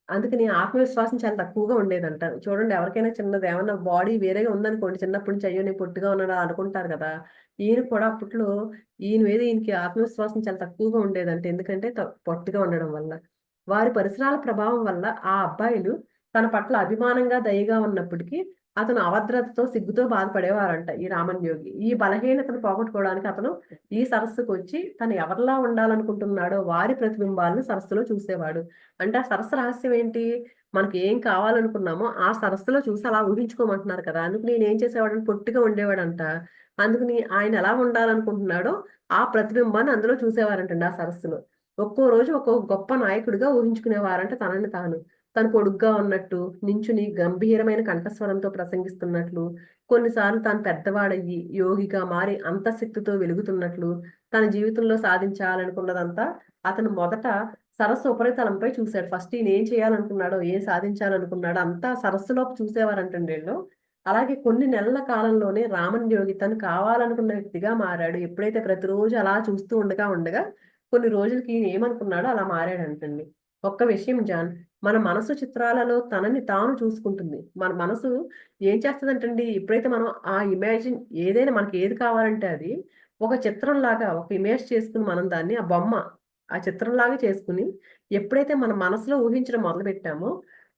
అందుకని ఆత్మవిశ్వాసం చాలా తక్కువగా ఉండేదంట. చూడండి ఎవరికైనా చిన్నది ఏమన్నా బాడీ వేరేగా ఉందనుకోండి చిన్నప్పటి నుంచి అయ్యో! నేను పొట్టిగా ఉన్నాను అనుకుంటారు కదా! ఈయన కూడా అప్పట్లో ఈయన మీద ఈయనకి ఆత్మవిశ్వాసం చాలా తక్కువగా ఉండేదంట. ఎందుకంటే పొట్టిగా ఉండడం వల్ల. వారి పరిసరాల ప్రభావం వల్ల ఆ అబ్బాయిలు తన పట్ల అభిమానంగా, దయగా ఉన్నప్పటికీ అతను అభద్రతతో, సిగ్గుతో బాధపడేవారంట ఈ రామన్యోగి. ఈ బలహీనతను పోగొట్టుకోవడానికి అతను ఈ సరస్సుకొచ్చి తను ఎవరిలా ఉండాలనుకుంటున్నాడో వారి ప్రతిబింబాలను సరస్సులో చూసేవాడు. అంటే ఆ సరస్సు రహస్యం ఏంటి? మనకి ఏం కావాలనుకున్నామో ఆ సరస్సులో చూసి అలా ఊహించుకోమంటున్నారు కదా! అందుకు నేనేం చేసేవాడంటే పొట్టిగా ఉండేవాడంట. అందుకని ఆయన ఎలా ఉండాలనుకుంటున్నాడో ఆ ప్రతిబింబాన్ని అందులో చూసేవారంటండి ఆ సరస్సులో. ఒక్కో రోజు ఒక్కో గొప్ప నాయకుడిగా ఊహించుకునేవారంట తనని తాను. తను పొడుగ్గా ఉన్నట్టు, నించుని గంభీరమైన కంఠస్వరంతో ప్రసంగిస్తున్నట్లు, కొన్నిసార్లు తాను పెద్దవాడయ్యి, యోగిగా మారి అంతఃశక్తితో వెలుగుతున్నట్లు, తన జీవితంలో సాధించాలనుకున్నదంతా అతను మొదట సరస్సు ఉపరితలంపై చూసాడు. ఫస్ట్ ఈయన ఏం చేయాలనుకున్నాడో, ఏం సాధించాలనుకున్నాడో అంతా సరస్సులోకి చూసేవారంటండి ఈళ్ళు. అలాగే కొన్ని నెలల కాలంలోనే రామన్ యోగి తను కావాలనుకున్న వ్యక్తిగా మారాడు. ఎప్పుడైతే ప్రతిరోజు అలా చూస్తూ ఉండగా కొన్ని రోజులకి ఈయన ఏమనుకున్నాడో అలా మారాడంటండి. ఒక్క విషయం జాన్, మన మనసు చిత్రాలలో తనని తాను చూసుకుంటుంది. మన మనసు ఏం చేస్తదంటండి, ఎప్పుడైతే మనం ఆ ఇమాజిన్ ఏదైనా మనకి ఏది కావాలంటే అది ఒక చిత్రంలాగా ఒక ఇమేజ్ చేసుకొని మనం దాన్ని ఆ బొమ్మ ఆ చిత్రంలాగా చేసుకొని ఎప్పుడైతే మన మనసులో ఊహించడం మొదలుపెట్టామో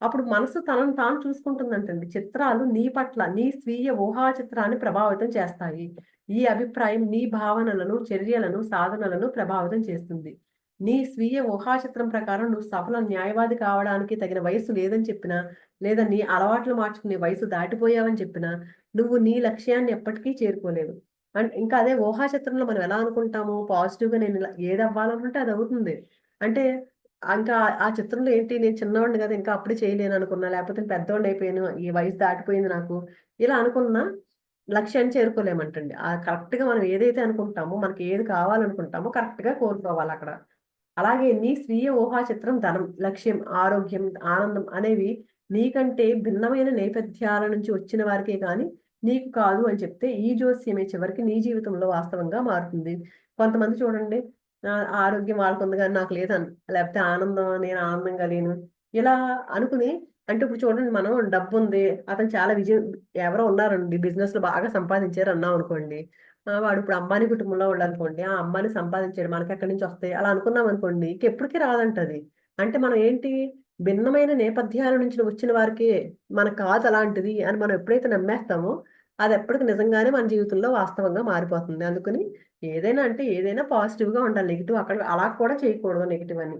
అప్పుడు మనసు తనను తాను చూసుకుంటుందంటండి. చిత్రాలు నీ పట్ల నీ స్వీయ ఊహా చిత్రాన్ని ప్రభావితం చేస్తాయి. ఈ అభిప్రాయం నీ భావనలను, చర్యలను, సాధనలను ప్రభావితం చేస్తుంది. నీ స్వీయ ఊహా చిత్రం ప్రకారం నువ్వు సఫల న్యాయవాది కావడానికి తగిన వయస్సు లేదని చెప్పినా, లేదా నీ అలవాట్లు మార్చుకునే వయసు దాటిపోయావని చెప్పినా, నువ్వు నీ లక్ష్యాన్ని ఎప్పటికీ చేరుకోలేవు. ఇంకా అదే ఊహా చిత్రంలో మనం ఎలా అనుకుంటాము, పాజిటివ్‌గా నేను ఇలా ఏదవ్వాలనుకుంటే అదవుతుంది. అంటే ఇంకా ఆ చిత్రంలో ఏంటి నేను చిన్నోడిని గదా! ఇంకా అప్పుడే చేయలేననుకున్నా, లేకపోతే పెద్దోడినయిపోయాను, ఈ వయసు దాటిపోయింది నాకు. ఇలా అనుకున్నా లక్ష్యాన్ని చేరుకోలేమంటండి. కరెక్ట్‌గా మనం ఏదైతే అనుకుంటామో, మనకి ఏది కావాలనుకుంటామో కరెక్ట్‌గా కోరుకోవాలక్కడ. అలాగే నీ స్వీయ ఊహా చిత్రం ధనం, లక్ష్యం, ఆరోగ్యం, ఆనందం అనేవి నీకంటే భిన్నమైన నేపథ్యాల నుంచి వచ్చిన వారికే గాని నీకు కాదు అని చెప్తే, ఈ జోస్యమే చివరికి నీ జీవితంలో వాస్తవంగా మారుతుంది. కొంతమంది చూడండి ఆరోగ్యం వాళ్ళకుంది గాని నాకు లేదని, లేకపోతే ఆనందం నేను ఆనందంగా లేను. ఇలా అనుకుని అంటే ఇప్పుడు చూడండి, మనం డబ్బు ఉంది, అతను చాలా విజయం, ఎవరో ఉన్నారండి బిజినెస్ లో బాగా సంపాదించారు అన్నాం అనుకోండి, వాడు ఇప్పుడు అంబానీ కుటుంబంలో వాళ్ళు అనుకోండి, ఆ అంబానీ సంపాదించాడు మనకి ఎక్కడి నుంచి వస్తాయి అలా అనుకున్నాం అనుకోండి, ఎప్పటికీ రాదంటది. అంటే మనం ఏంటి, భిన్నమైన నేపథ్యాల నుంచి వచ్చిన వారికి మనకు కాదు అలాంటిది అని మనం ఎప్పుడైతే నమ్మేస్తామో, అది ఎప్పటికి నిజంగానే మన జీవితంలో వాస్తవంగా మారిపోతుంది. అందుకని ఏదైనా అంటే ఏదైనా పాజిటివ్ గా ఉండాలి, నెగిటివ్ అక్కడ అలా కూడా చేయకూడదు నెగిటివ్ అని.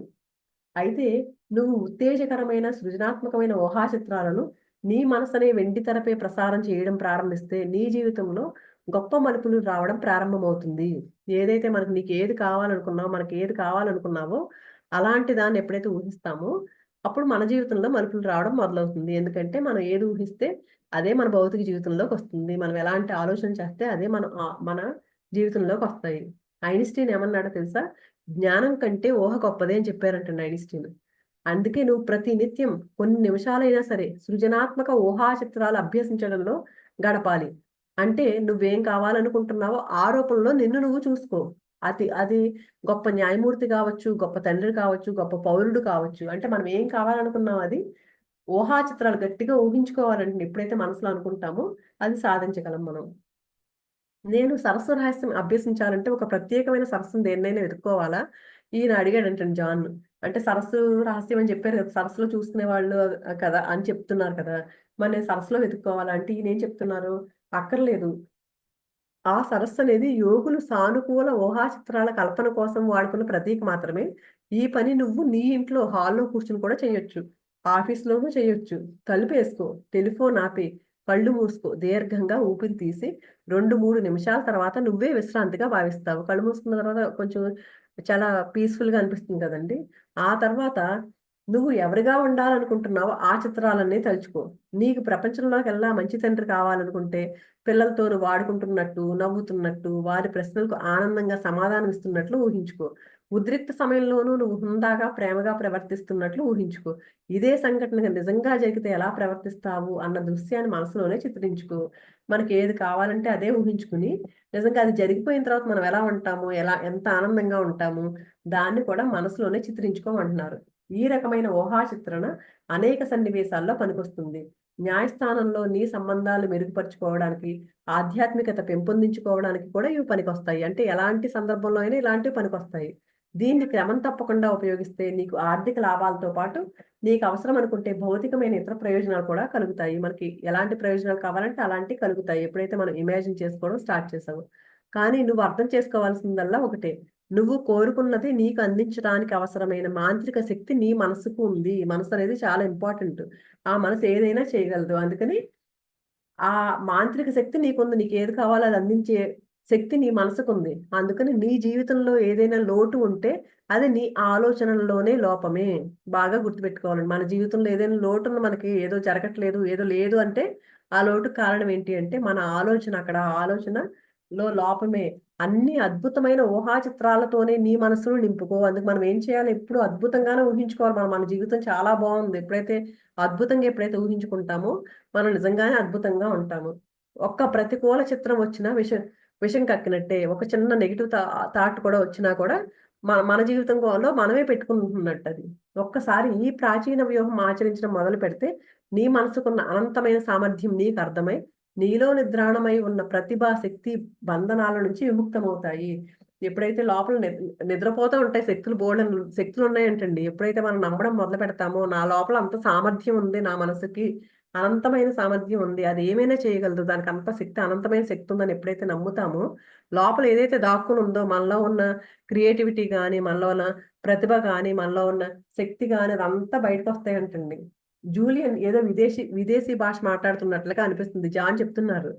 అయితే నువ్వు ఉత్తేజకరమైన సృజనాత్మకమైన ఊహా చిత్రాలను నీ మనసనే వెండి తెరపై ప్రసారం చేయడం ప్రారంభిస్తే నీ జీవితంలో గొప్ప మలుపులు రావడం ప్రారంభమవుతుంది. ఏదైతే మనకు నీకు ఏది కావాలనుకున్నావో, మనకి ఏది కావాలనుకున్నావో అలాంటి దాన్ని ఎప్పుడైతే ఊహిస్తామో అప్పుడు మన జీవితంలో మలుపులు రావడం మొదలవుతుంది. ఎందుకంటే మనం ఏది ఊహిస్తే అదే మన భౌతిక జీవితంలోకి వస్తుంది. మనం ఎలాంటి ఆలోచన చేస్తే అదే మన జీవితంలోకి వస్తాయి. ఐన్‌స్టీన్ ఏమన్నాడో తెలుసా? జ్ఞానం కంటే ఊహ గొప్పదే అని చెప్పారంటండి ఐన్‌స్టీన్. అందుకే నువ్వు ప్రతి నిత్యం కొన్ని నిమిషాలైనా సరే సృజనాత్మక ఊహా చిత్రాలు అభ్యసించడంలో గడపాలి. అంటే నువ్వేం కావాలనుకుంటున్నావో ఆ రూపంలో నిన్ను నువ్వు చూసుకో. అది అది గొప్ప న్యాయమూర్తి కావచ్చు, గొప్ప తండ్రి కావచ్చు, గొప్ప పౌరుడు కావచ్చు. అంటే మనం ఏం కావాలనుకున్నాం అది ఊహా చిత్రాలు గట్టిగా ఊహించుకోవాలండి. ఎప్పుడైతే మనసులో అనుకుంటామో అది సాధించగలం మనం. నేను సరస్సు రహస్యం అభ్యసించాలంటే ఒక ప్రత్యేకమైన సరస్సుని దేన్నైనా వెతుక్కోవాలా? ఈయన అడిగాడంటండి జాన్. అంటే సరస్సు రహస్యం అని చెప్పారు కదా! సరస్సులో చూసుకునే వాళ్ళు కదా! అని చెప్తున్నారు కదా! మరి నేను సరస్సులో వెతుక్కోవాలా అంటే ఈయనేం చెప్తున్నారు? అక్కర్లేదు. ఆ సరస్సనేది యోగులు సానుకూల ఊహా చిత్రాల కల్పన కోసం వాడుకున్న ప్రతీక మాత్రమే. ఈ పని నువ్వు నీ ఇంట్లో హాల్‌లో కూర్చొని కూడా చేయొచ్చు. ఆఫీస్‌లోనూ చేయొచ్చు. తలుపేసుకో, టెలిఫోన్ ఆపి, కళ్ళు మూసుకో, దీర్ఘంగా ఊపిరి తీసి 2, 3 నిమిషాల తర్వాత నువ్వే విశ్రాంతిగా భావిస్తావు. కళ్ళు మూసుకున్న తర్వాత కొంచెం చాలా పీస్‌ఫుల్‌గా అనిపిస్తుంది కదండీ! ఆ తర్వాత నువ్వు ఎవరిగా ఉండాలనుకుంటున్నావో ఆ చిత్రాలన్నీ తలుచుకో. నీకు ప్రపంచంలోకెల్లా మంచి తండ్రి కావాలనుకుంటే పిల్లలతో నువ్వు ఆడుకుంటున్నట్టు, నవ్వుతున్నట్టు, వారి ప్రశ్నలకు ఆనందంగా సమాధానం ఇస్తున్నట్లు ఊహించుకో. ఉద్రిక్త సమయంలోనూ నువ్వు హుందాగా, ప్రేమగా ప్రవర్తిస్తున్నట్లు ఊహించుకో. ఇదే సంఘటన నిజంగా జరిగితే ఎలా ప్రవర్తిస్తావు అన్న దృశ్యాన్ని మనసులోనే చిత్రించుకో. మనకేది కావాలంటే అదే ఊహించుకుని, నిజంగా అది జరిగిపోయిన తర్వాత మనం ఎలా ఉంటాము, ఎంత ఆనందంగా ఉంటాము, దాన్ని కూడా మనసులోనే చిత్రించుకోమంటున్నారు. ఈ రకమైన ఊహా చిత్రణ అనేక సన్నివేశాల్లో పనికొస్తుంది. న్యాయస్థానంలో నీ సంబంధాలు మెరుగుపరుచుకోవడానికి, ఆధ్యాత్మికత పెంపొందించుకోవడానికి కూడా ఇవి పనికొస్తాయి. అంటే ఎలాంటి సందర్భంలో అయినా ఇలాంటివి పనికొస్తాయి. దీన్ని క్రమం తప్పకుండా ఉపయోగిస్తే నీకు ఆర్థిక లాభాలతో పాటు నీకు అవసరం అనుకుంటే భౌతికమైన ఇతర ప్రయోజనాలు కూడా కలుగుతాయి. మనకి ఎలాంటి ప్రయోజనాలు కావాలంటే అలాంటివి కలుగుతాయి. ఎప్పుడైతే మనం ఇమాజిన్ చేసుకోవడం స్టార్ట్ చేసామో. కానీ నువ్వు అర్థం చేసుకోవాల్సిందల్లా ఒకటే. నువ్వు కోరుకున్నది నీకు అందించడానికి అవసరమైన మాంత్రిక శక్తి నీ మనసుకు ఉంది. మనసు అనేది చాలా ఇంపార్టెంట్. ఆ మనసు ఏదైనా చేయగలదు. అందుకని ఆ మాంత్రిక శక్తి నీకుంది. నీకేది కావాలో అది అందించే శక్తి నీ మనసుకుంది. అందుకని నీ జీవితంలో ఏదైనా లోటు ఉంటే అది నీ ఆలోచనల్లోనే లోపమే. బాగా గుర్తుపెట్టుకోవాలండి. మన జీవితంలో ఏదైనా లోటున్న మనకి ఏదో జరగట్లేదు, ఏదో లేదు అంటే ఆ లోటుకి కారణం ఏంటి అంటే మన ఆలోచన అక్కడ ఆ ఆలోచనలో లోపమే. అన్ని అద్భుతమైన ఊహా చిత్రాలతోనే నీ మనసును నింపుకో. అందుకు మనం ఏం చేయాలి? ఎప్పుడు అద్భుతంగానే ఊహించుకోవాలి. మన జీవితం చాలా బావుంది. ఎప్పుడైతే ఊహించుకుంటామో మనం నిజంగానే అద్భుతంగా ఉంటాము. ఒక్క ప్రతికూల చిత్రం వచ్చినా విషం కక్కినట్టే. ఒక చిన్న నెగెటివ్ థాట్ కూడా వచ్చినా కూడా మన మన జీవితంలో మనమే పెట్టుకుంటున్నట్టది. ఒక్కసారి ఈ ప్రాచీన వ్యూహం ఆచరించడం మొదలుపెడితే, నీ మనసుకున్న అనంతమైన సామర్థ్యం నీకర్థమై, నీలో నిద్రాణమై ఉన్న ప్రతిభా శక్తి బంధనాల నుంచి విముక్తమవుతాయి. ఎప్పుడైతే లోపల నిద్రపోతూ ఉంటాయి శక్తులు, బోలెడన్ని శక్తులున్నాయంటండి. ఎప్పుడైతే మనం నమ్మడం మొదలుపెడతామో, నా లోపల అంత సామర్థ్యం ఉంది నా మనసుకి, అనంతమైన సామర్థ్యం ఉంది. అది ఏమైనా చేయగలదు. దానికంత శక్తి అనంతమైన శక్తి ఉందని ఎప్పుడైతే నమ్ముతామో, లోపల ఏదైతే దాక్కుని ఉందో మనలో ఉన్న క్రియేటివిటీ గాని, మనలో ఉన్న ప్రతిభ గాని, మనలో ఉన్న శక్తి గాని అదంతా బయటకొస్తాయంటండి. జూలియన్ ఏదో విదేశీ భాష మాట్లాడుతున్నట్లుగా అనిపిస్తుంది. జాన్ చెప్తున్నారు.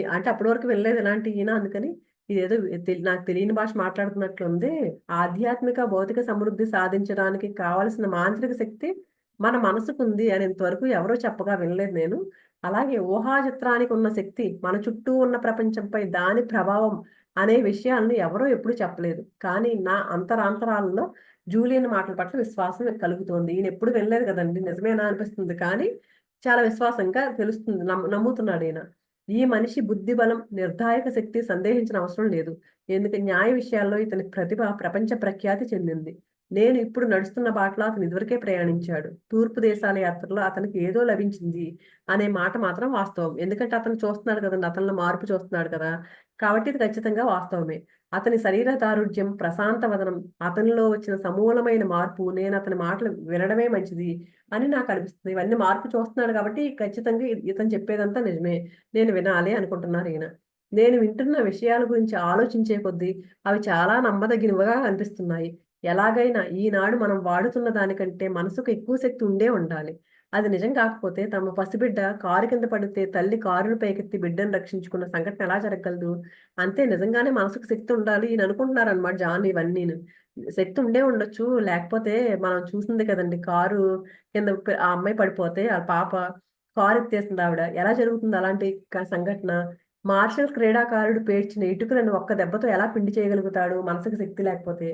అంటే అప్పటి వరకు వినలేదు ఇలాంటి ఈయన. అందుకని ఇదేదో నాకు తెలియని భాష మాట్లాడుతున్నట్లుంది. ఆధ్యాత్మిక, భౌతిక సమృద్ధి సాధించడానికి కావాల్సిన మాంత్రిక శక్తి మన మనసుకుంది అని ఇంతవరకు ఎవరు చెప్పగా వినలేదు నేను. అలాగే ఊహా చిత్రానికి ఉన్న శక్తి, మన చుట్టూ ఉన్న ప్రపంచంపై దాని ప్రభావం అనే విషయాలను ఎవరు ఎప్పుడు చెప్పలేదు. కానీ నా అంతరాంతరాలలో జూలియన్ మాటల పట్ల విశ్వాసం కలుగుతోంది. ఈయనెప్పుడు వినలేదు కదండీ! నిజమేనా అనిపిస్తుంది. కానీ చాలా విశ్వాసంగా తెలుస్తుంది. నమ్ముతున్నాడీయన. ఈ మనిషి బుద్ధి బలం, నిర్ధాయక శక్తి సందేహించిన అవసరం లేదు. న్యాయ విషయాల్లో ఇతని ప్రతిభ ప్రపంచ ప్రఖ్యాతి చెందింది. నేను ఇప్పుడు నడుస్తున్న బాటలో అతను ఇదివరకే ప్రయాణించాడు. తూర్పు దేశాల యాత్రలో అతనికి ఏదో లభించింది అనే మాట మాత్రం వాస్తవం. ఎందుకంటే అతను చూస్తున్నాడు కదండి, అతనిలో మార్పు చూస్తున్నాడు కదా. కాబట్టి ఇది ఖచ్చితంగా వాస్తవమే. అతని శరీర దారుఢ్యం, ప్రశాంత వదనం, అతనిలో వచ్చిన సమూలమైన మార్పు, నేను అతని మాటలు వినడమే మంచిది అని నాకు అనిపిస్తుంది. ఇవన్నీ మార్పు చూస్తున్నాడు కాబట్టి ఖచ్చితంగా ఇతను చెప్పేదంతా నిజమే, నేను వినాలి అనుకుంటున్నారు ఈయన. నేను వింటున్న విషయాల గురించి ఆలోచించే కొద్దీ అవి చాలా నమ్మదగినవిగా అనిపిస్తున్నాయి. ఎలాగైనా ఈనాడు మనం వాడుతున్న దానికంటే మనసుకు ఎక్కువ శక్తి ఉండే ఉండాలి. అది నిజం కాకపోతే తమ పసిబిడ్డ కారు కింద పడితే తల్లి కారును పైకెత్తి బిడ్డను రక్షించుకున్న సంఘటన ఎలా జరగగలదు? అంతే, నిజంగానే మనసుకు శక్తి ఉండాలి ఈయన అనుకుంటున్నారనమాట జాన్ ఇవన్నీను. శక్తి ఉండే ఉండొచ్చు, లేకపోతే మనం చూసింది కదండి, కారు కింద ఆ అమ్మాయి పడిపోతే ఆ పాప కారు ఎత్తేసింది ఆవిడ. ఎలా జరుగుతుంది అలాంటి సంఘటన? మార్షల్ క్రీడాకారుడు పేర్చిన ఇటుకలను ఒక్క దెబ్బతో ఎలా పిండి చేయగలుగుతాడు మనసుకు శక్తి లేకపోతే?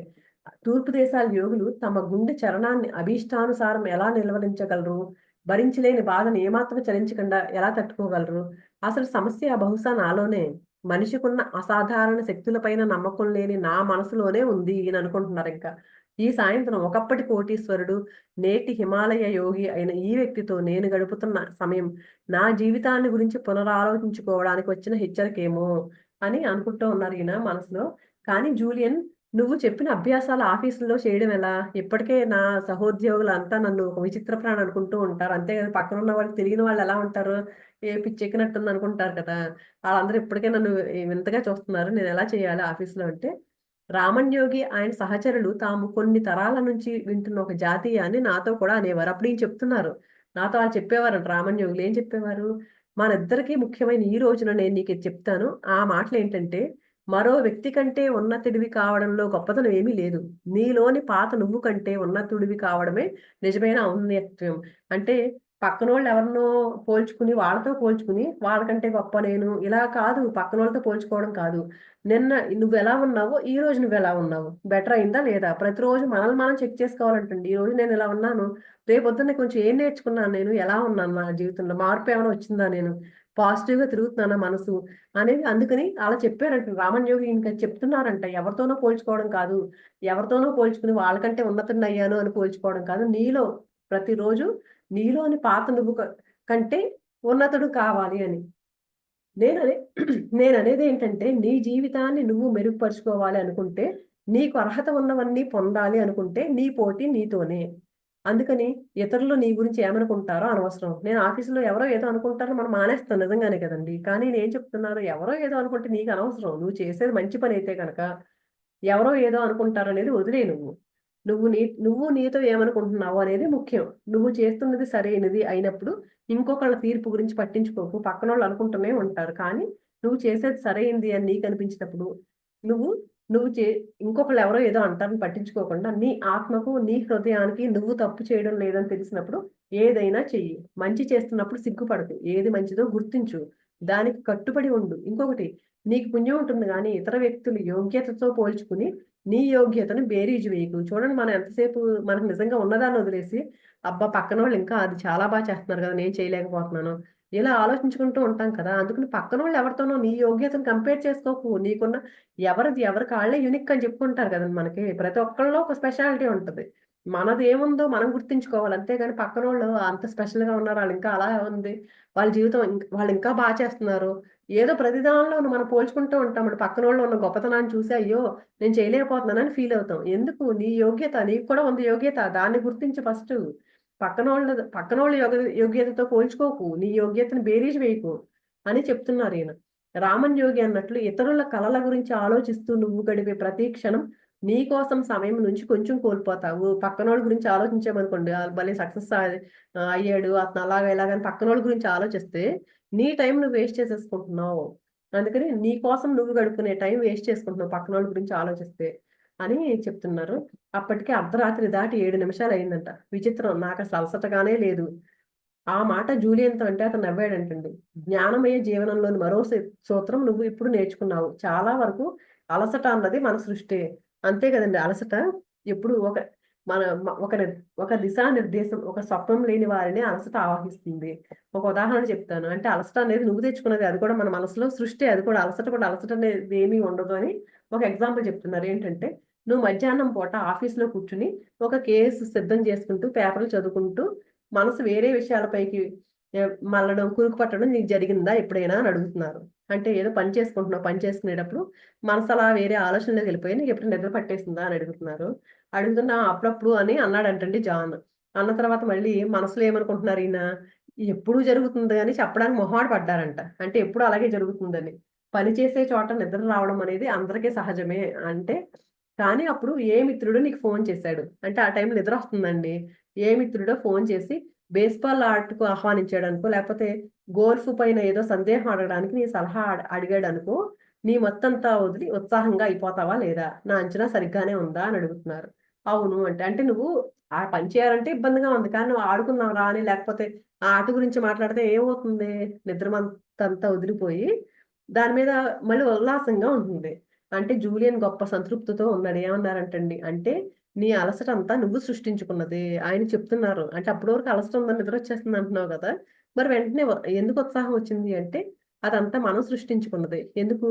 తూర్పు దేశాల యోగులు తమ గుండె చరణాన్ని అభీష్టానుసారం ఎలా నిలవరించగలరు? భరించలేని బాధను ఏమాత్రం చలించకుండా ఎలా తట్టుకోగలరు? అసలు సమస్య బహుశా నాలోనే. మనిషికున్న అసాధారణ శక్తులపైన నమ్మకం లేని నా మనసులోనే ఉంది ఈయన అనుకుంటున్నారు ఇంకా. ఈ సాయంత్రం ఒకప్పటి కోటీశ్వరుడు, నేటి హిమాలయ యోగి అయిన ఈ వ్యక్తితో నేను గడుపుతున్న సమయం నా జీవితాన్ని గురించి పునరాలోచించుకోవడానికి వచ్చిన హెచ్చరికేమో అని అనుకుంటూ ఉన్నారు ఈయన మనసులో. కానీ జూలియన్, నువ్వు చెప్పిన అభ్యాసాలు ఆఫీసులో చేయడం ఎలా? ఇప్పటికే నా సహోద్యోగులంతా నన్ను ఒక విచిత్ర ప్రాణి అనుకుంటూ ఉంటారు. అంతేగాని పక్కన ఉన్న వాళ్ళు, తిరిగిన వాళ్ళు ఎలా ఉంటారు? ఏ పిచ్చెక్కినట్టుంది అనుకుంటారు కదా. వాళ్ళందరూ ఇప్పటికే నన్ను వింతగా చూస్తున్నారు. నేను ఎలా చేయాలి ఆఫీసులో అంటే, రామన్ యోగి ఆయన సహచరులు తాము కొన్ని తరాల నుంచి వింటున్న ఒక జాతీయాన్ని నాతో కూడా అనేవారు. అప్పుడు ఈయన చెప్తున్నారు. నాతో వాళ్ళు చెప్పేవారంట రామన్ యోగులు. ఏం చెప్పేవారు? మనిద్దరికీ ముఖ్యమైన ఈ రోజున నేను నీకు ఇది చెప్తాను. ఆ మాటలేంటంటే, మరో వ్యక్తి కంటే ఉన్నతుడివి కావడంలో గొప్పతనం ఏమీ లేదు. నీలోని పాత నువ్వు కంటే ఉన్నతుడివి కావడమే నిజమైన ఔన్నత్యం. అంటే పక్కనోళ్ళు ఎవరినో పోల్చుకుని, వాళ్ళతో పోల్చుకుని వాళ్ళకంటే గొప్ప నేను ఇలా కాదు. పక్కనోళ్ళతో పోల్చుకోవడం కాదు. నిన్న నువ్వెలా ఉన్నావో, ఈ రోజు నువ్వెలా ఉన్నావు? బెటర్ అయిందా లేదా? ప్రతిరోజు మనల్ని మనం చెక్ చేసుకోవాలంటండి. ఈరోజు నేను ఇలా ఉన్నాను. రేపొద్దున్న కొంచెం ఏం నేర్చుకున్నాను నేను? ఎలా ఉన్నాను నా జీవితంలో? మార్పు ఏమైనా వచ్చిందా నేను? పాజిటివ్‌గా తిరుగుతున్నానా మనసు? అనేది అందుకని అలా చెప్పారంట. రామన్ యోగి ఇంకా చెప్తున్నారంట. ఎవరితోనో పోల్చుకోవడం కాదు. ఎవరితోనో పోల్చుకుని వాళ్ళకంటే ఉన్నతుడినయ్యాను అని పోల్చుకోవడం కాదు. నీలో ప్రతిరోజు నీలోని పాత నువ్వు కంటే ఉన్నతుడు కావాలి అని. నేననే నేననేదేంటంటే, నీ జీవితాన్ని నువ్వు మెరుగుపరుచుకోవాలి అనుకుంటే, నీకు అర్హత ఉన్నవన్నీ పొందాలి అనుకుంటే, నీ పోటీ నీతోనే. అందుకని ఇతరులు నీ గురించి ఏమనుకుంటారో అనవసరం. నేను ఆఫీసులో ఎవరో ఏదో అనుకుంటారని మనం మానేస్తాం నిజంగానే కదండీ! కానీ నేనేం చెప్తున్నాను, ఎవరో ఏదో అనుకుంటే నీకనవసరం. నువ్వు చేసేది మంచి పనైతే గనక, ఎవరో ఏదో అనుకుంటారనేది వదిలేయి నువ్వు. నువ్వు నీతో ఏమనుకుంటున్నావు అనేది ముఖ్యం. నువ్వు చేస్తున్నది సరైనది అయినప్పుడు ఇంకొకళ్ళ తీర్పు గురించి పట్టించుకోకు. పక్కనోళ్ళు అనుకుంటూనే ఉంటారు. కానీ నువ్వు చేసేది సరైంది అని నీకనిపించినప్పుడు నువ్వు నువ్వు చే ఇంకొకళ్ళు ఎవరో ఏదో అంటారని పట్టించుకోకుండా నీ ఆత్మకు, నీ హృదయానికి నువ్వు తప్పు చేయడం లేదని తెలిసినప్పుడు ఏదైనా చెయ్యి. మంచి చేస్తున్నప్పుడు సిగ్గుపడకు. ఏది మంచిదో గుర్తించు. దానికి కట్టుబడి ఉండు. ఇంకొకటి, నీకు పుణ్యం ఉంటుంది గానీ ఇతర వ్యక్తుల యోగ్యతతో పోల్చుకుని నీ యోగ్యతను బేరీజు వేయకు. చూడండి, మనం ఎంతసేపు మనకు నిజంగా ఉన్నదాన్ని వదిలేసి, అబ్బా! పక్కనోళ్ళు ఇంకా అది చాలా చేస్తున్నారు కదా, నేను చేయలేకపోతున్నాను. ఇలా ఆలోచించుకుంటూ ఉంటాం కదా. అందుకని పక్కనోళ్ళు ఎవరితోనో నీ యోగ్యతను కంపేర్ చేసుకోకు. ఎవరిది ఎవరికి ఆళ్ళే యూనిక్ అని చెప్పుకుంటారు కదండీ మనకి. ప్రతి ఒక్కళ్ళలో ఒక స్పెషాలిటీ ఉంటది. మనదేముందో మనం గుర్తించుకోవాలి. అంతేగాని పక్కనోళ్ళు అంత స్పెషల్‌గా ఉన్నారు, ఆళ్ళింకా అలా ఉంది, వాళ్ళ జీవితం వాళ్ళింకా చేస్తున్నారు. ఏదో ప్రతి దానిలోను మనం పోల్చుకుంటూ ఉంటామండి. పక్కనోళ్ళు ఉన్న గొప్పతనాన్ని చూసి, అయ్యో! నేను చేయలేకపోతున్నానని ఫీల్ అవుతాం. ఎందుకు? నీ యోగ్యత, నీకు కూడా ఉంది యోగ్యత. దాన్ని గుర్తించు ఫస్టు. పక్కనోళ్ళ యోగ్యతతో పోల్చుకోకు. నీ యోగ్యతను బేరీజు వేయకు అని చెప్తున్నారీయన. రామన్ యోగి అన్నట్లు ఇతరుల కలల గురించి ఆలోచిస్తూ నువ్వు గడిపే ప్రతి క్షణం నీ కోసం సమయం నుంచి కొంచెం కోల్పోతావు. పక్కనోళ్ళ గురించి ఆలోచించామనుకోండి, ఆళ్ళు భలే సక్సెస్ అయ్యాడు, అతను అలాగా ఇలాగని పక్కనోళ్ళ గురించి ఆలోచిస్తే నీ టైం నువ్వు వేస్ట్ చేసేసుకుంటున్నావు. అందుకని నీ కోసం నువ్వు గడుపుకునే టైం వేస్ట్ చేసుకుంటున్నావు పక్కనోళ్ళ గురించి ఆలోచిస్తే అని చెప్తున్నారు. అప్పటికే అర్ధరాత్రి దాటి 7 నిమిషాలయిందంట. విచిత్రం, నాకసలు అలసటగానే లేదు. ఆ మాట జూలియన్‌తో అంటే అతను నవ్వాడంటండి. జ్ఞానమయ జీవనంలోని మరో సూత్రం నువ్వు ఇప్పుడు నేర్చుకున్నావు. చాలా వరకు అలసట అన్నది మన సృష్టే. అంతే కదండీ! అలసట ఎప్పుడు మన ఒక దిశానిర్దేశం, ఒక స్వప్నం లేని వారిని అలసట ఆవహిస్తుంది. ఒక ఉదాహరణ చెప్తాను. అంటే అలసట అనేది నువ్వు తెచ్చుకున్నది. అది కూడా మన మనసులో సృష్టే. అది కూడా అలసట అనేది ఏమీ ఉండదు అని ఒక ఎగ్జాంపుల్ చెప్తున్నారు. ఏంటంటే, నువ్వు మధ్యాహ్నం పూట ఆఫీస్లో కూర్చుని ఒక కేసు సిద్ధం చేసుకుంటూ పేపర్లు చదువుకుంటూ మనసు వేరే విషయాలపైకి మళ్ళడం కురుకు పట్టడం నీకు జరిగిందా ఎప్పుడైనా అని అడుగుతున్నారు. అంటే ఏదో పని చేసుకుంటున్నావు, పని చేసుకునేటప్పుడు మనసు అలా వేరే ఆలోచనలోకి వెళ్ళిపోయి నీకు ఎప్పుడు నిద్ర పట్టేసిందా అని అడుగుతున్నారు. అడుగుతున్నా అప్పుడప్పుడు అని అన్నాడంటండి జాన్. అన్న తర్వాత మళ్ళీ మనసులో ఏమనుకుంటున్నారు ఈయన, ఎప్పుడూ జరుగుతుంది అని చెప్పడానికి మొహాట పడ్డారంట. అంటే ఎప్పుడు అలాగే జరుగుతుందని. పని చేసే చోట నిద్ర రావడం అనేది అందరికీ సహజమే అంటే, కానీ అప్పుడు ఏ మిత్రుడు నీకు ఫోన్ చేశాడు అంటే ఆ టైంలో నిద్ర వస్తుందండి. ఏ మిత్రుడో ఫోన్ చేసి బేస్బాల్ ఆటకు ఆహ్వానించాడనుకో, లేకపోతే గోల్ఫ్ పైన ఏదో సందేహం అడగడానికి నీ సలహా అడిగాడనుకో, నీ మొత్తంతా వదిలి ఉత్సాహంగా అయిపోతావా లేదా? నా అంచనా సరిగ్గానే ఉందా అని అడుగుతున్నారు. అవును అంటే, అంటే నువ్వు ఆ పని చేయాలంటే ఇబ్బందిగా ఉంది. కానీ నువ్వు ఆడుకుందాం రా అని లేకపోతే ఆ ఆట గురించి మాట్లాడితే ఏమవుతుంది? నిద్రమంతంతా వదిలిపోయి దాని మీద మళ్ళీ ఉల్లాసంగా ఉంటుంది. అంటే జూలియన్ గొప్ప సంతృప్తితో ఉన్నాడు. ఏమన్నారంటండి అంటే, "నీ అలసటంతా నువ్వు సృష్టించుకున్నదే." ఆయన చెప్తున్నారు. అంటే అప్పటి వరకు అలసట ఉందని నిద్రొచ్చేస్తుంది అంటున్నావు గదా! మరి వెంటనే ఎందుకు ఉత్సాహం వచ్చింది అంటే, అదంతా మనం సృష్టించుకున్నదే. ఎందుకు?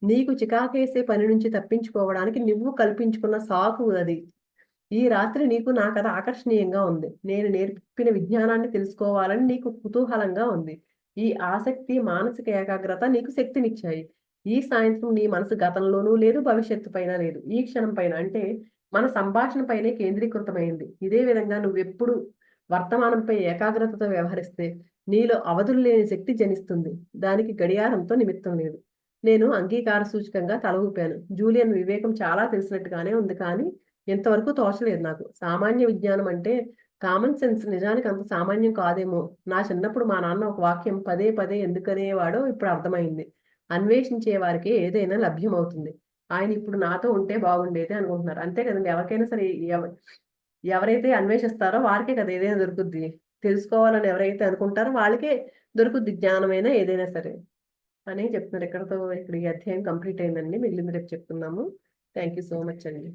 నీకు చికాకేసే పని నుంచి తప్పించుకోవడానికి నువ్వు కల్పించుకున్న సాకు అది. ఈ రాత్రి నీకు నా కథ ఆకర్షణీయంగా ఉంది. నేను నేర్పిన విజ్ఞానాన్ని తెలుసుకోవాలని నీకు కుతూహలంగా ఉంది. ఈ ఆసక్తి, మానసిక ఏకాగ్రత నీకు శక్తినిచ్చాయి. ఈ సాయంత్రం నీ మనసు గతంలోనూ లేదు, భవిష్యత్తు పైన లేదు. ఈ క్షణం పైన అంటే మన సంభాషణ పైనే కేంద్రీకృతమైంది. ఇదే విధంగా నువ్వెప్పుడు వర్తమానంపై ఏకాగ్రతతో వ్యవహరిస్తే నీలో అవధులు లేని శక్తి జనిస్తుంది. దానికి గడియారంతో నిమిత్తం లేదు. నేను అంగీకార సూచకంగా తల ఊపాను. జూలియన్ వివేకం చాలా తెలిసినట్టుగానే ఉంది కానీ ఇంతవరకు తోచలేదు నాకు. సామాన్య విజ్ఞానం అంటే కామన్ సెన్స్ నిజానికి అంత సామాన్యం కాదేమో! నా చిన్నప్పుడు మా నాన్న ఒక వాక్యం పదే పదే ఎందుకనేవాడో ఇప్పుడు అర్థమైంది. అన్వేషించే వారికే ఏదైనా లభ్యమవుతుంది. ఆయన ఇప్పుడు నాతో ఉంటే బాగుండేది అనుకుంటున్నారు. అంతే కదండీ! ఎవరికైనా సరే ఎవరైతే అన్వేషిస్తారో వారికే కదా ఏదైనా దొరుకుద్ది. తెలుసుకోవాలని ఎవరైతే అనుకుంటారో వాళ్ళకే దొరుకుద్ది జ్ఞానమైనా ఏదైనా సరే. అని చెప్తున్నారు. ఇక్కడితో ఇక్కడ ఈ అధ్యాయం కంప్లీట్ అయిందండి. మిగిలింది రేపు చెప్పుకుందాము. థాంక్ యూ సో మచ్ అండి.